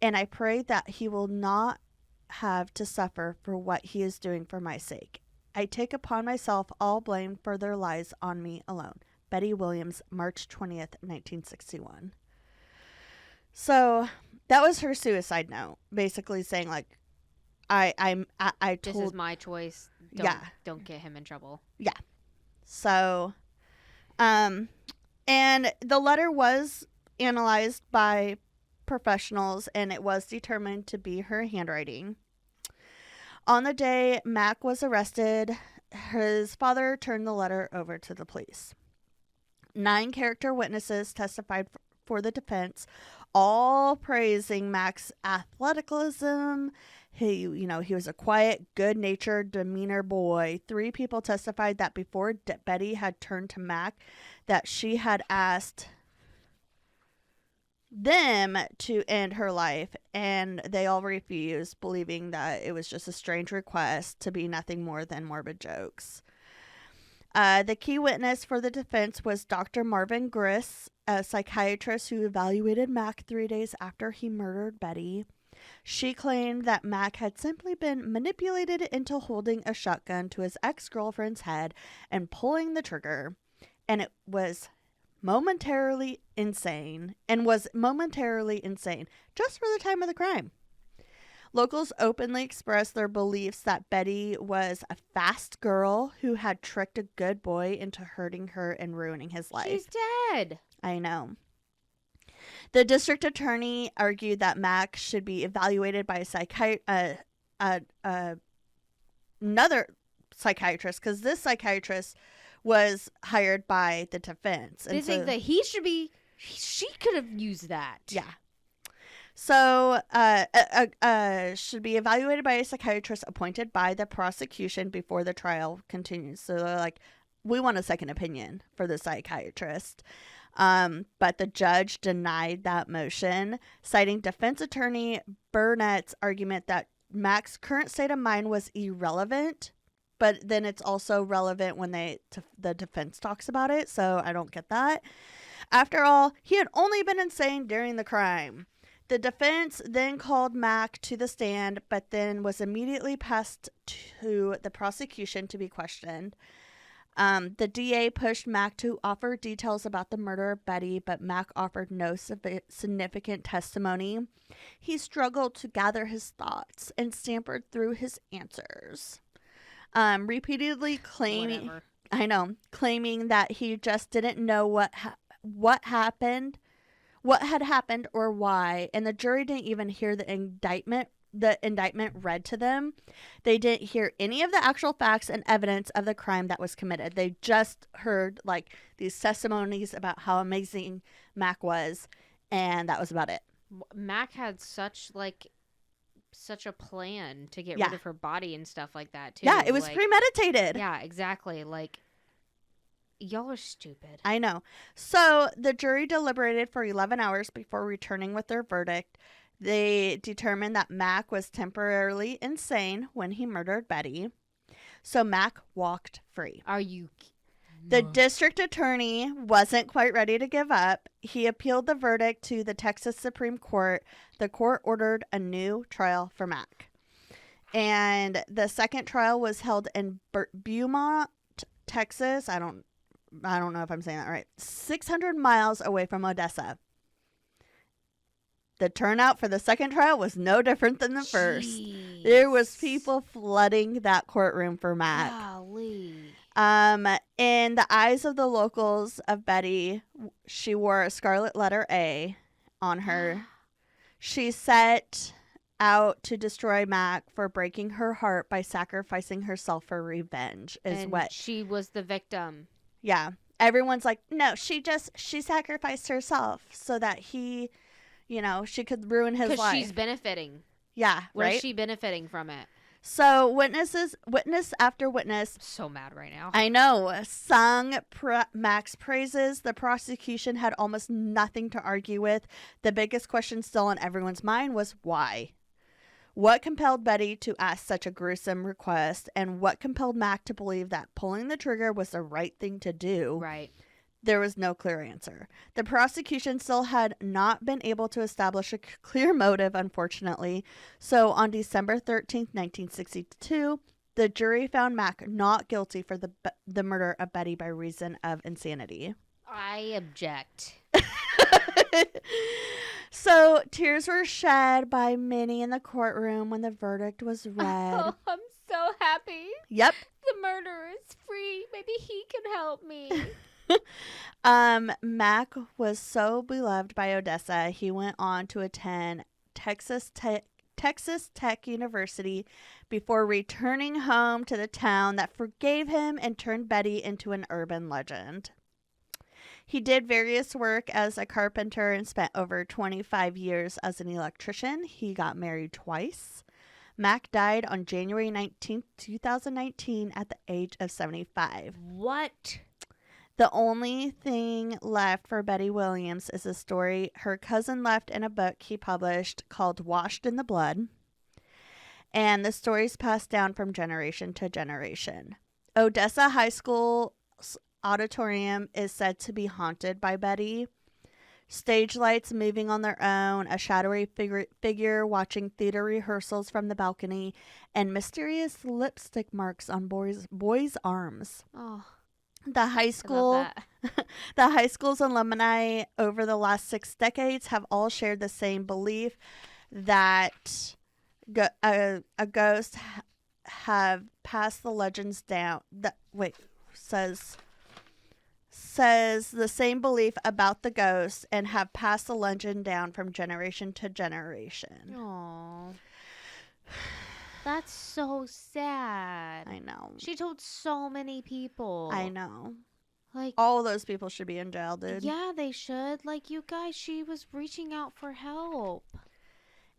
and I pray that he will not have to suffer for what he is doing for my sake. I take upon myself all blame for their lies on me alone. Betty Williams, March 20th, 1961. So that was her suicide note, basically saying like, This is my choice. Don't get him in trouble. Yeah. So, and the letter was analyzed by professionals, and it was determined to be her handwriting. On the day Mac was arrested, his father turned the letter over to the police. 9 character witnesses testified for the defense, all praising Mac's athleticism. He was a quiet, good-natured, demeanor boy. 3 people testified that before Betty had turned to Mac, that she had asked them to end her life, and they all refused, believing that it was just a strange request to be nothing more than morbid jokes. The key witness for the defense was Dr. Marvin Griss, a psychiatrist who evaluated Mac 3 days after he murdered Betty. She claimed that Mac had simply been manipulated into holding a shotgun to his ex-girlfriend's head and pulling the trigger, and it was momentarily insane just for the time of the crime. Locals openly expressed their beliefs that Betty was a fast girl who had tricked a good boy into hurting her and ruining his life. She's dead. I know. The district attorney argued that Mac should be evaluated by another psychiatrist, because this psychiatrist was hired by the defense. They think that she could have used that. Yeah. So, should be evaluated by a psychiatrist appointed by the prosecution before the trial continues. So they're like, we want a second opinion for the psychiatrist. But the judge denied that motion, citing defense attorney Burnett's argument that Mac's current state of mind was irrelevant. But then it's also relevant when the defense talks about it. So I don't get that. After all, he had only been insane during the crime. The defense then called Mac to the stand, but then was immediately passed to the prosecution to be questioned. The DA pushed Mac to offer details about the murder of Betty, but Mac offered no significant testimony. He struggled to gather his thoughts and stammered through his answers. Repeatedly claiming that he just didn't know what had happened or why, and the jury didn't even hear the indictment the indictment read to them, they didn't hear any of the actual facts and evidence of the crime that was committed. They just heard like these testimonies about how amazing Mac was, and that was about it. Mac had such a plan to get Yeah. rid of her body and stuff like that too. Yeah, it was like, premeditated. yeah, exactly. Like, y'all are stupid. I know. So the jury deliberated for 11 hours before returning with their verdict. They determined that Mac was temporarily insane when he murdered Betty. So Mac walked free. Are you? The district attorney wasn't quite ready to give up. He appealed the verdict to the Texas Supreme Court. The court ordered a new trial for Mac. And the second trial was held in Beaumont, Texas. I don't know if I'm saying that right. 600 miles away from Odessa. The turnout for the second trial was no different than the first. Jeez. There was people flooding that courtroom for Mac. Golly. In the eyes of the locals of Betty, she wore a scarlet letter A on her. She set out to destroy Mac for breaking her heart by sacrificing herself for revenge. She was the victim. Yeah. Everyone's like, no, she sacrificed herself so that he, she could ruin his life. Because she's benefiting. Yeah, What right? is she benefiting from it? So witness after witness. I'm so mad right now. I know. Sung Mac's praises. The prosecution had almost nothing to argue with. The biggest question still on everyone's mind was why? What compelled Betty to ask such a gruesome request, and what compelled Mac to believe that pulling the trigger was the right thing to do? Right. There was no clear answer. The prosecution still had not been able to establish a clear motive, unfortunately. So on December 13th, 1962, the jury found Mac not guilty for the murder of Betty by reason of insanity. I object. So tears were shed by many in the courtroom when the verdict was read. Oh, I'm so happy. Yep. The murderer is free. Maybe he can help me. Mac was so beloved by Odessa, he went on to attend Texas Tech University before returning home to the town that forgave him and turned Betty into an urban legend. He did various work as a carpenter and spent over 25 years as an electrician. He got married twice. Mac died on January 19th, 2019 at the age of 75. What? The only thing left for Betty Williams is a story her cousin left in a book he published called Washed in the Blood. And the story's passed down from generation to generation. Odessa High School's auditorium is said to be haunted by Betty. Stage lights moving on their own, a shadowy figure watching theater rehearsals from the balcony, and mysterious lipstick marks on boys' arms. Oh. The high school's alumni over the last 6 decades have all shared the same belief that a ghost have passed the legends down. Says the same belief about the ghost and have passed the legend down from generation to generation. Aww. That's so sad. I know. She told so many people. I know. Like, all those people should be in jail, dude. Yeah, they should. Like, you guys, she was reaching out for help.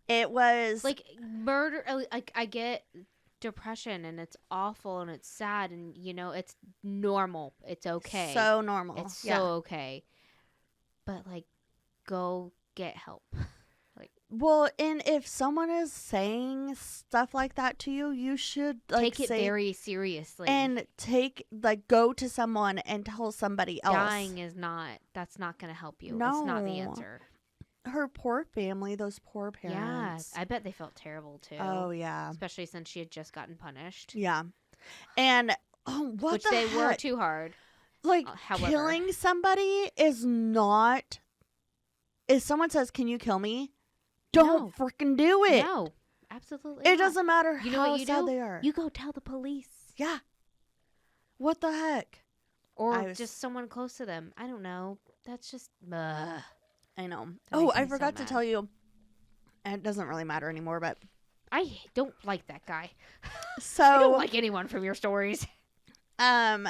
It was like murder. Like, I get depression and it's awful and it's sad and it's normal. It's okay. So normal. It's so okay. But like, go get help. Well, and if someone is saying stuff like that to you, you should take it very seriously and go to someone and tell somebody else. Dying that's not going to help you. No. It's not the answer. Her poor family, those poor parents. Yeah, I bet they felt terrible too. Oh yeah, especially since she had just gotten punished. Yeah, and which they were too hard. Like, killing somebody is not. If someone says, "Can you kill me?" Don't freaking do it. No, absolutely. It doesn't matter how sad they are. You go tell the police. Yeah. What the heck? Or just someone close to them. I don't know. That's just. I know. Oh, I forgot to tell you. And it doesn't really matter anymore, but I don't like that guy. I don't So, like anyone from your stories. um,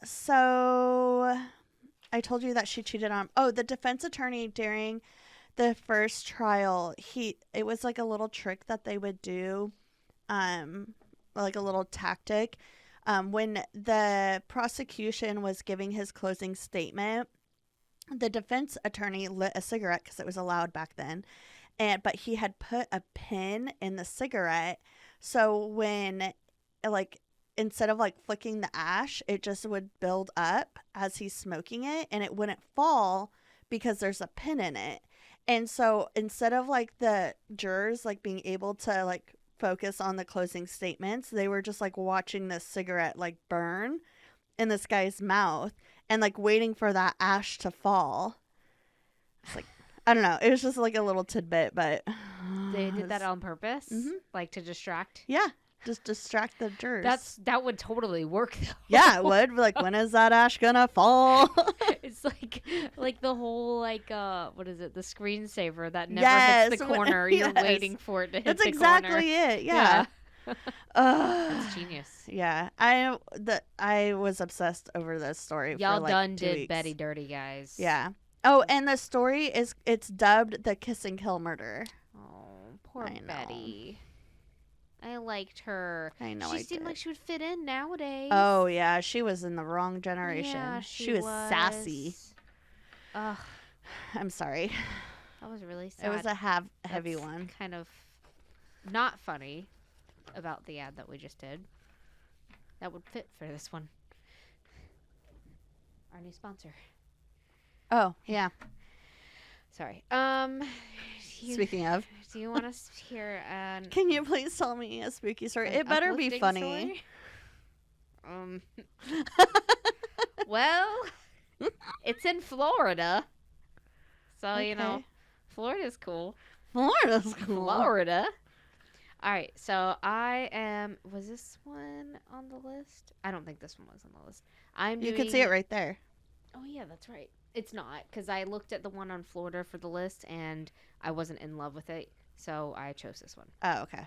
so I told you that she cheated on. Oh, the defense attorney during the first trial, it was like a little trick that they would do, um, like a little tactic. When the prosecution was giving his closing statement, the defense attorney lit a cigarette because it was allowed back then, but he had put a pin in the cigarette, so when like instead of like flicking the ash, it just would build up as he's smoking it, and it wouldn't fall because there's a pin in it. And so instead of like the jurors like being able to like focus on the closing statements, they were just like watching this cigarette like burn in this guy's mouth and like waiting for that ash to fall. It's like, I don't know. It was just like a little tidbit, but They did that on purpose, Mhm. like to distract. yeah, just distract the jurors. That would totally work though. Yeah, it would. Like, when is that ash gonna fall? It's like the whole what is it? The screensaver that never Yes, hits the corner. You're yes. waiting for it to hit That's the exactly corner. it. Yeah. That's genius. Yeah. I was obsessed over this story Y'all for like done 2 did weeks. Betty dirty, guys. Yeah. Oh, and the story it's dubbed the kiss and kill murder. Oh, poor I know. Betty. I liked her. I know. She I seemed did. like she would fit in nowadays. Oh yeah, she was in the wrong generation. Yeah, she was sassy. Ugh, I'm sorry. that was really sad. It was a heavy That's one. Kind of not funny about the ad that we just did. That would fit for this one. Our new sponsor. Oh yeah. Sorry. Speaking of, Do you want us to hear can you please tell me a spooky story? an It better be uplifting funny. story? Well, it's in Florida. So, Okay. Florida's cool. Florida's cool. Florida. All right, so was this one on the list? I don't think this one was on the list. You can see it right there. Oh, yeah, that's right. It's not, because I looked at the one on Florida for the list, and I wasn't in love with it, so I chose this one. Oh, okay.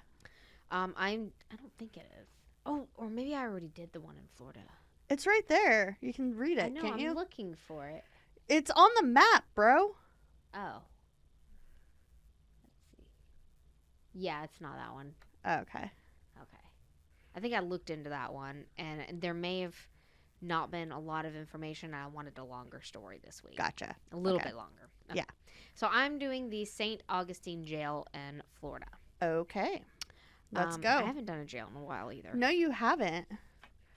I don't think it is. Oh, or maybe I already did the one in Florida. It's right there. You can read I it, know, can't I'm you? looking for it. It's on the map, bro. Oh. Let's see. Yeah, it's not that one. Oh, okay. Okay. I think I looked into that one, and there may have not been a lot of information. I wanted a longer story this week. Gotcha. A little Okay. bit longer. Okay. Yeah. So I'm doing the Saint Augustine jail in Florida. Okay. Let's go. I haven't done a jail in a while either. No, you haven't.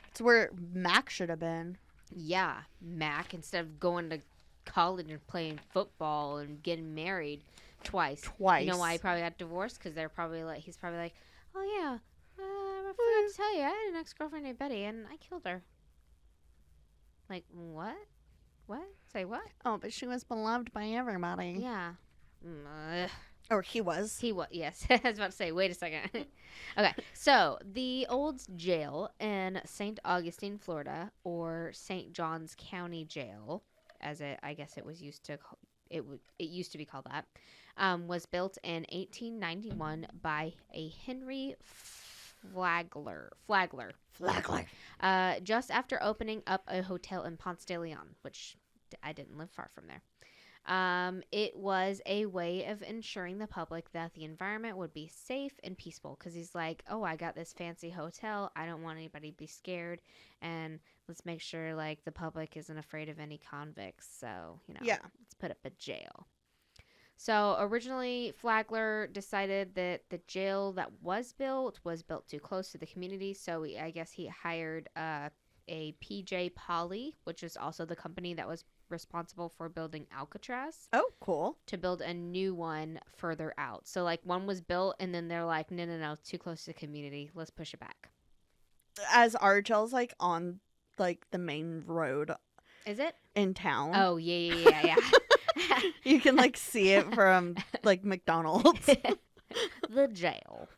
It's where Mac should have been. Yeah, Mac, instead of going to college and playing football and getting married twice. Twice. You know why he probably got divorced? Because he's probably like, oh yeah, I forgot to tell you, I had an ex-girlfriend named Betty, and I killed her. Like, what? What? Say what? Oh, but she was beloved by everybody. Yeah. Or he was. He was, yes. I was about to say, wait a second. Okay, so the old jail in St. Augustine, Florida, or St. John's County Jail, as I guess it was used to, it used to be called that, was built in 1891 by a Henry Flagler. Just after opening up a hotel in Ponce de Leon, which I didn't live far from there. It was a way of ensuring the public that the environment would be safe and peaceful, because he's like, oh, I got this fancy hotel. I don't want anybody to be scared. And let's make sure, like, the public isn't afraid of any convicts. So, Yeah. let's put up a jail. So originally, Flagler decided that the jail that was built too close to the community. So I guess he hired a PJ Poly, which is also the company that was responsible for building Alcatraz, Oh, cool. to build a new one further out. So like one was built and then they're like, no, too close to the community. Let's push it back. As our jail's like on like the main road Is it? in town. Oh, yeah. You can like see it from like McDonald's. The jail.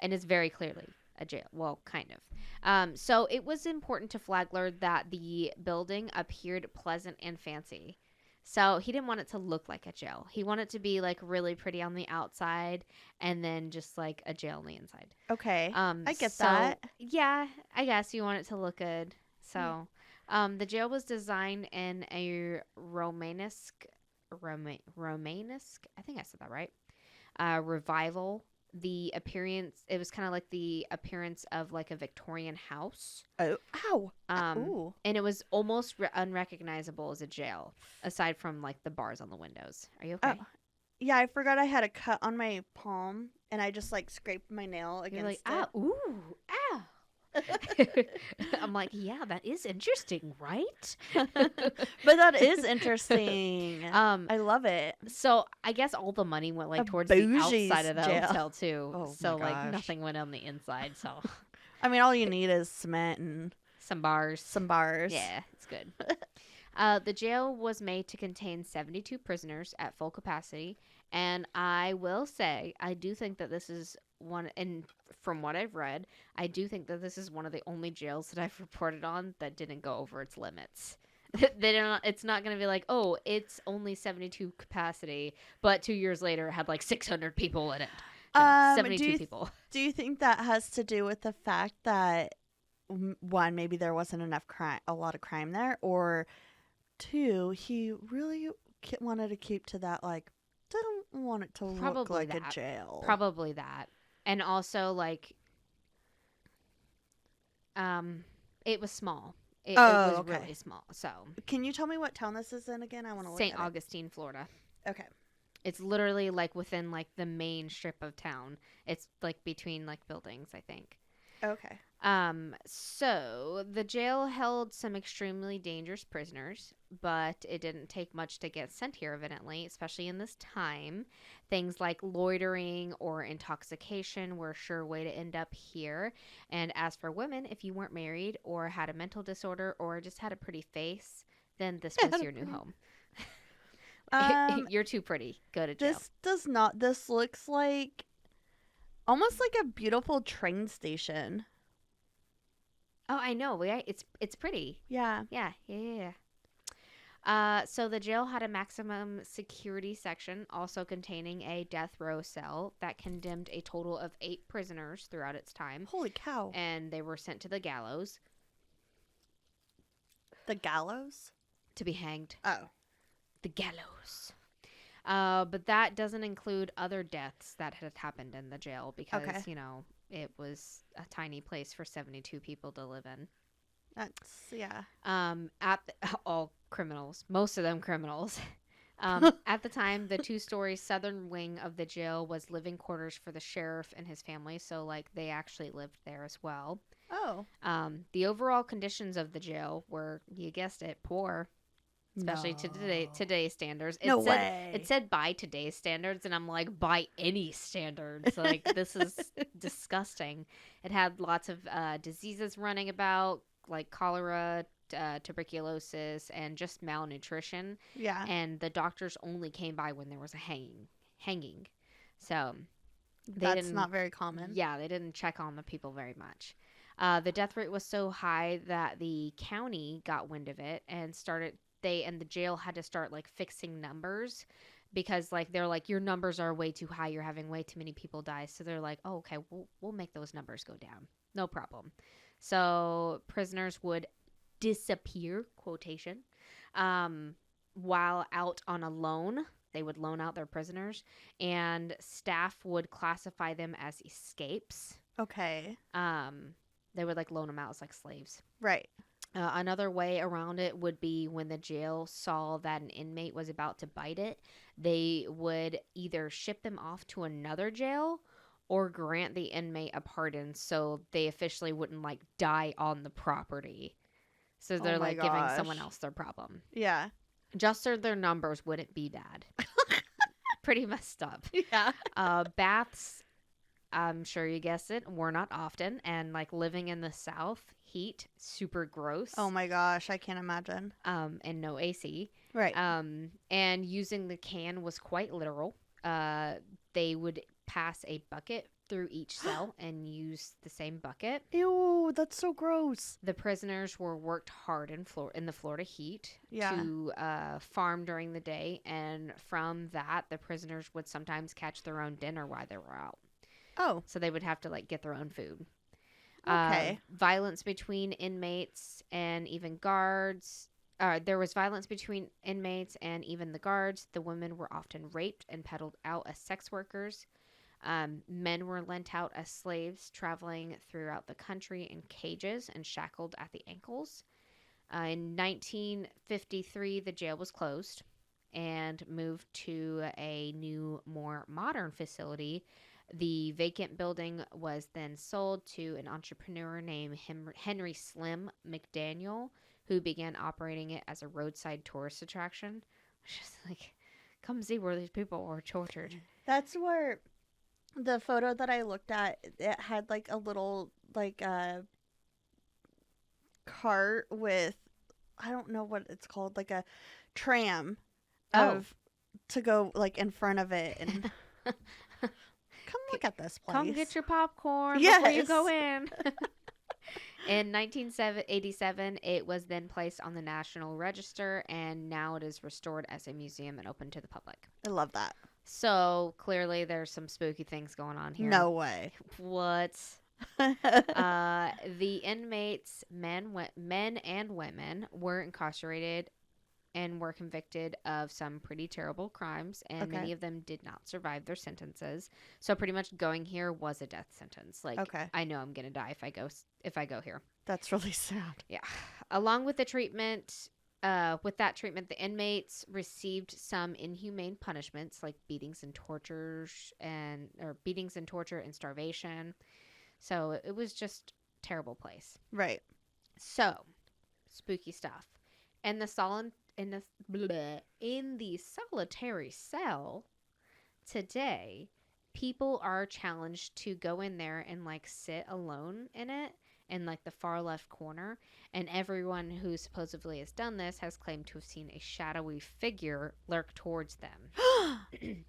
And it's very clearly a jail. Well, kind of. So it was important to Flagler that the building appeared pleasant and fancy. So he didn't want it to look like a jail. He wanted it to be like really pretty on the outside and then just like a jail on the inside. Okay. I get So that. yeah, I guess you want it to look good. Yeah. So, the jail was designed in a Romanesque. I think I said that right. Revival. The appearance. It was kind of like the appearance of like a Victorian house. Oh, ow. Um, Ooh. and it was almost unrecognizable as a jail, aside from like the bars on the windows. Are you Oh, okay? yeah, I forgot I had a cut on my palm and I just like scraped my nail You're like, against ah, it. ooh, ow. I'm like, yeah, that is interesting, right? But that is interesting. um, I love it. so I guess all the money went A like towards the outside bougie's of the jail. hotel too. Oh my So like gosh. nothing went on the inside. So I mean, all you need is cement and some bars. some bars. Yeah, it's good. The jail was made to contain 72 prisoners at full capacity, and I will say I do think that this is one, and from what I've read, I do think that this is one of the only jails that I've reported on that didn't go over its limits. They don't. It's not going to be like, oh, it's only 72 capacity, but 2 years later it had like 600 people in it. No, Do 72 you people. do you think that has to do with the fact that one, maybe there wasn't enough crime, a lot of crime there, or two, he really wanted to keep to that, like, didn't want it to look Probably like a that. jail. Probably that. And also like it was small. It Oh, was okay. really small. So Can you tell me what town this is in again? I want to look Saint at Augustine, Florida. it. Okay. It's literally like within like the main strip of town. It's like between like buildings, I think. Okay. So the jail held some extremely dangerous prisoners, but it didn't take much to get sent here, evidently, especially in this time. Things like loitering or intoxication were a sure way to end up here. And as for women, if you weren't married or had a mental disorder or just had a pretty face, then this was your new home. You're too pretty. Go to jail. This does not. This looks like almost like a beautiful train station. Oh, I know. Yeah, it's pretty. Yeah. Yeah. So the jail had a maximum security section, also containing a death row cell that condemned a total of 8 prisoners throughout its time, Holy cow. and they were sent to the gallows The gallows? to be hanged. Oh. The gallows. But that doesn't include other deaths that had happened in the jail because, Okay. it was a tiny place for 72 people to live in. That's, yeah. All criminals, most of them criminals. At the time, the 2-story southern wing of the jail was living quarters for the sheriff and his family, so like they actually lived there as well. Oh. The overall conditions of the jail were, you guessed it, poor, especially to today's standards. No way. It said by today's standards, and I'm like, by any standards. Like, this is disgusting. It had lots of diseases running about, like cholera, tuberculosis, and just malnutrition. Yeah. And the doctors only came by when there was a hanging. So That's not very common. yeah, they didn't check on the people very much. The death rate was so high that the county got wind of it and the jail had to start like fixing numbers because like they're like, your numbers are way too high, you're having way too many people die. So they're like, oh, okay, we'll make those numbers go down, no problem. So prisoners would disappear, quotation, while out on a loan. They would loan out their prisoners, and staff would classify them as escapes. Okay. They would like loan them out as like slaves. Right. Another way around it would be when the jail saw that an inmate was about to bite it, they would either ship them off to another jail or grant the inmate a pardon so they officially wouldn't like die on the property. So they're my like giving gosh. someone else their problem. Yeah. Just so their numbers wouldn't be bad. Pretty messed up. Yeah. Baths, I'm sure you guessed it, were not often. And like living in the South, heat, super gross. Oh my gosh, I can't imagine. And no AC. Right. And using the can was quite literal. They would pass a bucket through each cell and use the same bucket. Ew, that's so gross. The prisoners were worked hard in the Florida heat Yeah. to farm during the day, and from that, the prisoners would sometimes catch their own dinner while they were out. Oh, So they would have to like get their own food. okay. Violence between inmates and even guards. There was violence between inmates and even the guards. The women were often raped and peddled out as sex workers. Men were lent out as slaves, traveling throughout the country in cages and shackled at the ankles. In 1953, the jail was closed and moved to a new, more modern facility. The vacant building was then sold to an entrepreneur named Henry Slim McDaniel, who began operating it as a roadside tourist attraction. Just like, come see where these people were tortured. That's where the photo that I looked at, it had like a little like cart with, I don't know what it's called, like a tram of to go like in front of it and come look at this place. Come get your popcorn before you go in. In 1987, it was then placed on the National Register, and now it is restored as a museum and open to the public. I love that. So, clearly, there's some spooky things going on here. No way. What? The inmates, men and women, were incarcerated and were convicted of some pretty terrible crimes, and many of them did not survive their sentences. So pretty much going here was a death sentence. Like, I know I'm gonna die if I go here. That's really sad. Yeah. Along with the treatment, the inmates received some inhumane punishments like beatings and torture and starvation. So it was just a terrible place. Right. So spooky stuff. And in the solitary cell today, people are challenged to go in there and like sit alone in it in like the far left corner, and everyone who supposedly has done this has claimed to have seen a shadowy figure lurk towards them.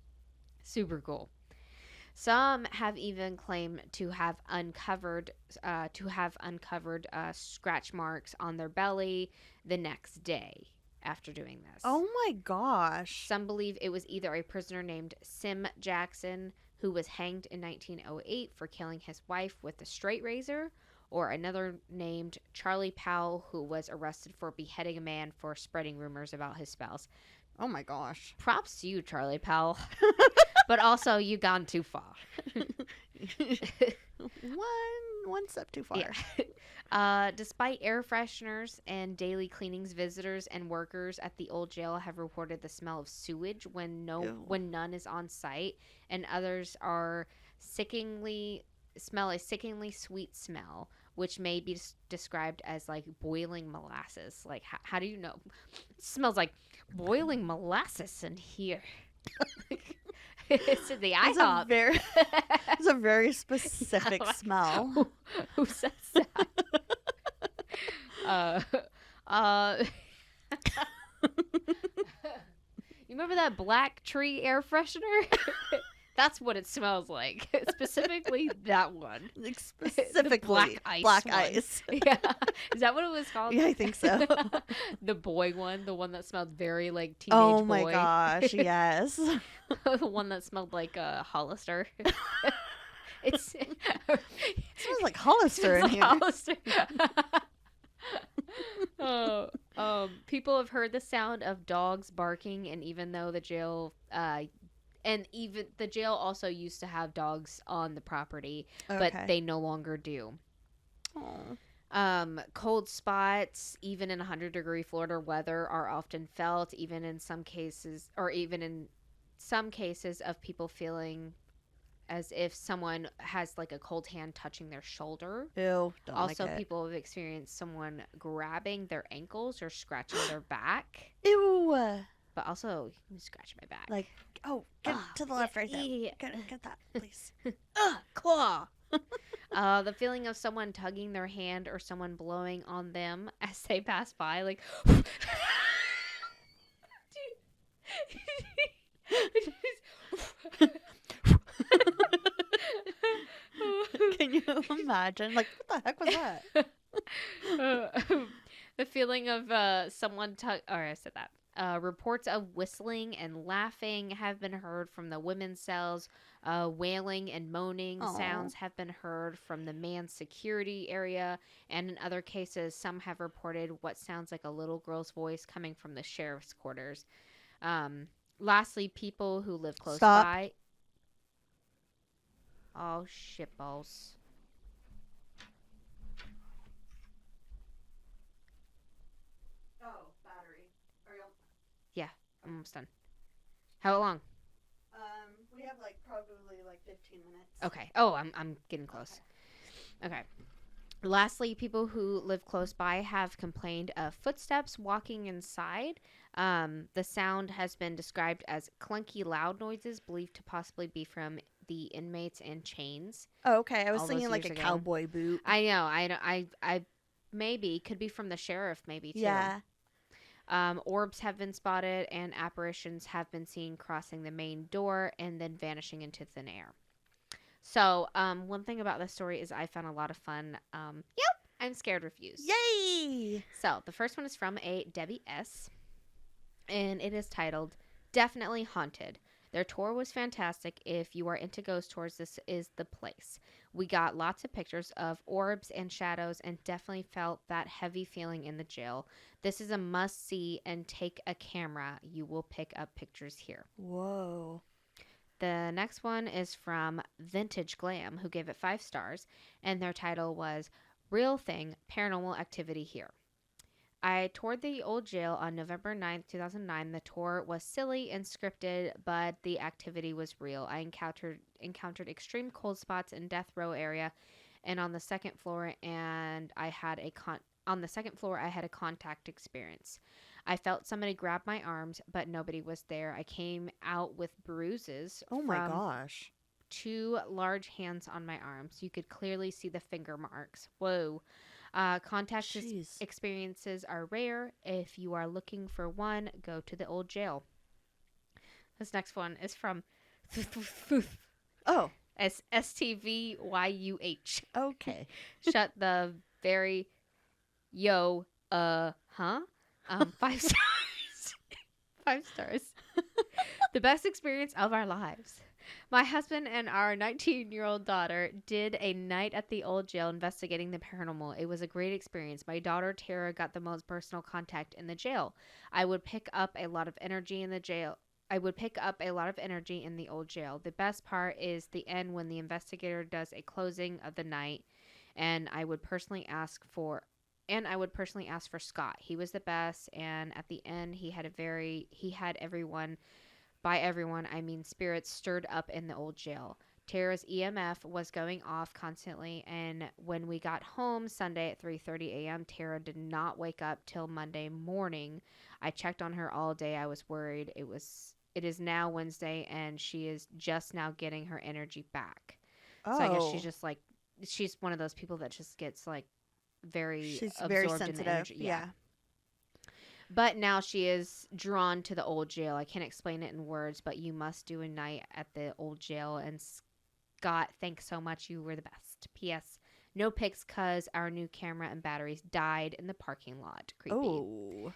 Super cool. Some have even claimed to have uncovered scratch marks on their belly the next day after doing this. Oh my gosh. Some believe it was either a prisoner named Sim Jackson, who was hanged in 1908 for killing his wife with a straight razor, or another named Charlie Powell, who was arrested for beheading a man for spreading rumors about his spouse. Oh my gosh. Props to you, Charlie Powell. But also, you gone too far. One step too far. Yeah. Despite air fresheners and daily cleanings, visitors and workers at the old jail have reported the smell of sewage when none is on site, and others smell a sickeningly sweet smell, which may be described as like boiling molasses. Like, how do you know? It smells like boiling molasses in here. It's in the IHOP. It's a very specific smell. Who says that? You remember that black tree air freshener? That's what it smells like. Specifically that one. Like specifically black ice. Yeah. Is that what it was called? Yeah, I think so. The boy one, the one that smelled very like teenage boy. Oh my gosh, yes. The one that smelled like a Hollister. It smells like Hollister in here. Hollister. People have heard the sound of dogs barking, and even though the jail also used to have dogs on the property, but they no longer do. Aww. Cold spots, even in 100-degree Florida weather, are often felt, even in some cases of people feeling as if someone has like a cold hand touching their shoulder. Ew. Also, people have experienced someone grabbing their ankles or scratching their back. Ew. But also, you can scratch my back. Like, get to the left right there. Get that, please. Claw. The feeling of someone tugging their hand or someone blowing on them as they pass by, like. Imagine. Like, what the heck was that? Uh, the feeling of someone or I said that. Reports of whistling and laughing have been heard from the women's cells. Wailing and moaning Oh. sounds have been heard from the man's security area. And in other cases, some have reported what sounds like a little girl's voice coming from the sheriff's quarters. Um, Lastly, people who live close Stop. by. Oh, shitballs. Oh, battery. Are you? Yeah, I'm almost done. How long? We have like probably like 15 minutes. Okay. Oh, I'm getting close. Okay. Lastly, people who live close by have complained of footsteps walking inside. The sound has been described as clunky, loud noises believed to possibly be from the inmates and chains Oh, okay. I was all those thinking like years a ago. cowboy boot. I know. I maybe could be from the sheriff, maybe too. Yeah. Orbs have been spotted, and apparitions have been seen crossing the main door and then vanishing into thin air. So, one thing about this story is I found a lot of fun. Yep, I'm scared reviews. Yay! So, the first one is from a Debbie S., and it is titled Definitely Haunted. Their tour was fantastic. If you are into ghost tours, this is the place. We got lots of pictures of orbs and shadows and definitely felt that heavy feeling in the jail. This is a must see and take a camera. You will pick up pictures here. Whoa. The next one is from Vintage Glam, who gave it 5 stars, and their title was Real Thing Paranormal Activity Here. I toured the old jail on November 9th, 2009. The tour was silly and scripted, but the activity was real. I encountered extreme cold spots in death row area and on the second floor and I had a contact experience. I felt somebody grab my arms, but nobody was there. I came out with bruises Oh my from gosh. 2 large hands on my arms. You could clearly see the finger marks. Whoa. Contact Jeez. experiences are rare. If you are looking for one, go to the old jail. This next one is from Oh, STVYUH. okay. Shut the very 5 stars. 5 stars. The best experience of our lives. My husband and our 19-year-old daughter did a night at the old jail investigating the paranormal. It was a great experience. My daughter Tara got the most personal contact in the jail. I would pick up a lot of energy in the jail. I would pick up a lot of energy in the old jail. The best part is the end when the investigator does a closing of the night, and I would personally ask for Scott. He was the best, and at the end he had everyone, by everyone, I mean spirits, stirred up in the old jail. Tara's EMF was going off constantly, and when we got home Sunday at 3:30 a.m., Tara did not wake up till Monday morning. I checked on her all day. I was worried. It is now Wednesday, and she is just now getting her energy back. So I guess Oh. she's one of those people that just gets like very She's very absorbed in the sensitive. energy. Yeah. But now she is drawn to the old jail. I can't explain it in words, but you must do a night at the old jail. And Scott, thanks so much. You were the best. P.S. No pics because our new camera and batteries died in the parking lot. Creepy. Oh.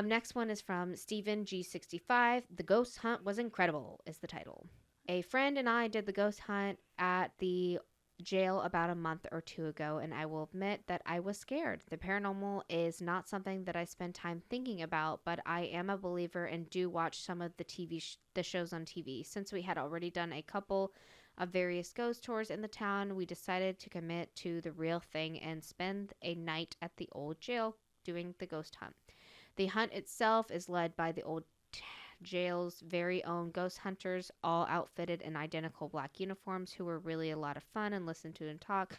Next one is from Stephen G65. The ghost hunt was incredible is the title. A friend and I did the ghost hunt at the jail about a month or 2 ago, and I will admit that I was scared. The paranormal is not something that I spend time thinking about, but I am a believer and do watch some of the shows on TV. Since we had already done a couple of various ghost tours in the town, we decided to commit to the real thing and spend a night at the old jail doing the ghost hunt. The hunt itself is led by the old jail's very own ghost hunters, all outfitted in identical black uniforms, who were really a lot of fun and listened to them talk.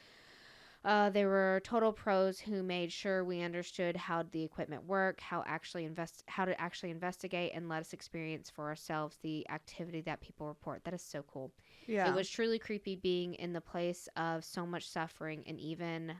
They were total pros who made sure we understood how the equipment worked, how to actually investigate, and let us experience for ourselves the activity that people report. That is so cool. Yeah. It was truly creepy being in the place of so much suffering, and even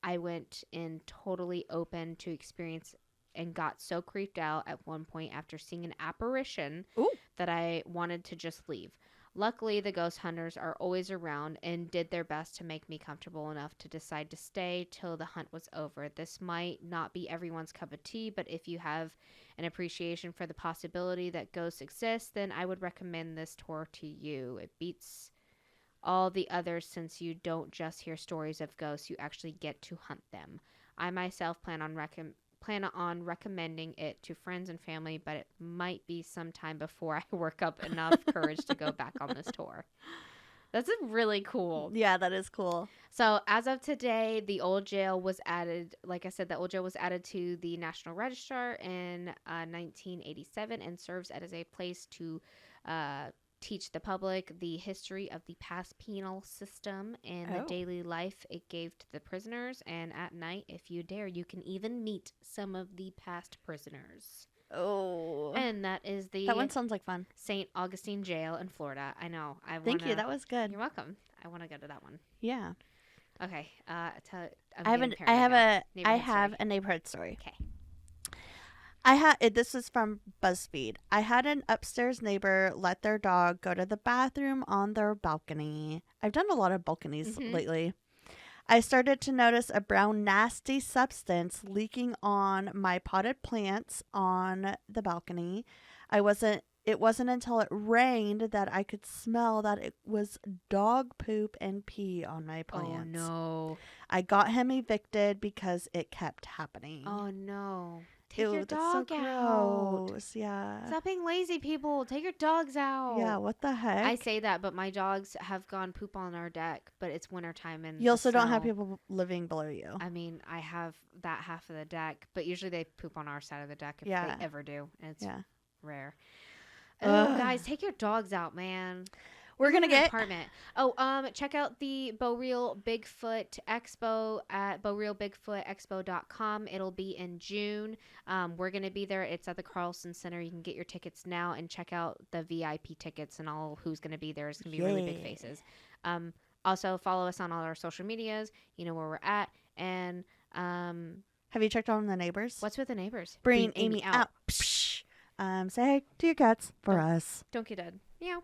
I went in totally open to experience and got so creeped out at one point after seeing an apparition Ooh. that I wanted to just leave. Luckily, the ghost hunters are always around and did their best to make me comfortable enough to decide to stay till the hunt was over. This might not be everyone's cup of tea, but if you have an appreciation for the possibility that ghosts exist, then I would recommend this tour to you. It beats all the others since you don't just hear stories of ghosts, you actually get to hunt them. I myself plan on recommending it to friends and family, but it might be some time before I work up enough courage to go back on this tour. That's really cool. Yeah, that is cool. So, as of today, the old jail was added, like I said, the old jail was added to the National Register in 1987 and serves as a place to teach the public the history of the past penal system and the Oh. daily life it gave to the prisoners. And at night, if you dare, you can even meet some of the past prisoners. Oh. And that is the That one sounds like fun. St. Augustine Jail in Florida. I know. Thank you. That was good. You're welcome. I want to go to that one. Yeah. Okay. I'm I have getting an, paranoid I have now. a I Neighborhood have story. a neighborhood story. Okay. This is from BuzzFeed. I had an upstairs neighbor let their dog go to the bathroom on their balcony. I've done a lot of balconies Mhm. lately. I started to notice a brown nasty substance leaking on my potted plants on the balcony. It wasn't until it rained that I could smell that it was dog poop and pee on my Oh plants. no. I got him evicted because it kept happening. Oh no. Take Ew, your that's so dog out. gross. Yeah. Stop being lazy, people. Take your dogs out. Yeah, what the heck? I say that, but my dogs have gone poop on our deck, but it's wintertime and You the also don't have snow. people living below you. I mean, I have that half of the deck, but usually they poop on our side of the deck if Yeah. they ever do. And it's Yeah. rare. Ugh. Oh, guys, take your dogs out, man. We're Live gonna in an get apartment. Oh, check out the Boreal Bigfoot Expo at borealbigfootexpo.com. It'll be in June. We're gonna be there. It's at the Carlson Center. You can get your tickets now and check out the VIP tickets and all who's gonna be there. It's gonna be really big Yeah. faces. Also follow us on all our social medias. You know where we're at. And Have you checked on the neighbors? what's with the neighbors? Bring Amy out. Psh. Say hi to your cats for us. Don't get dead. Meow.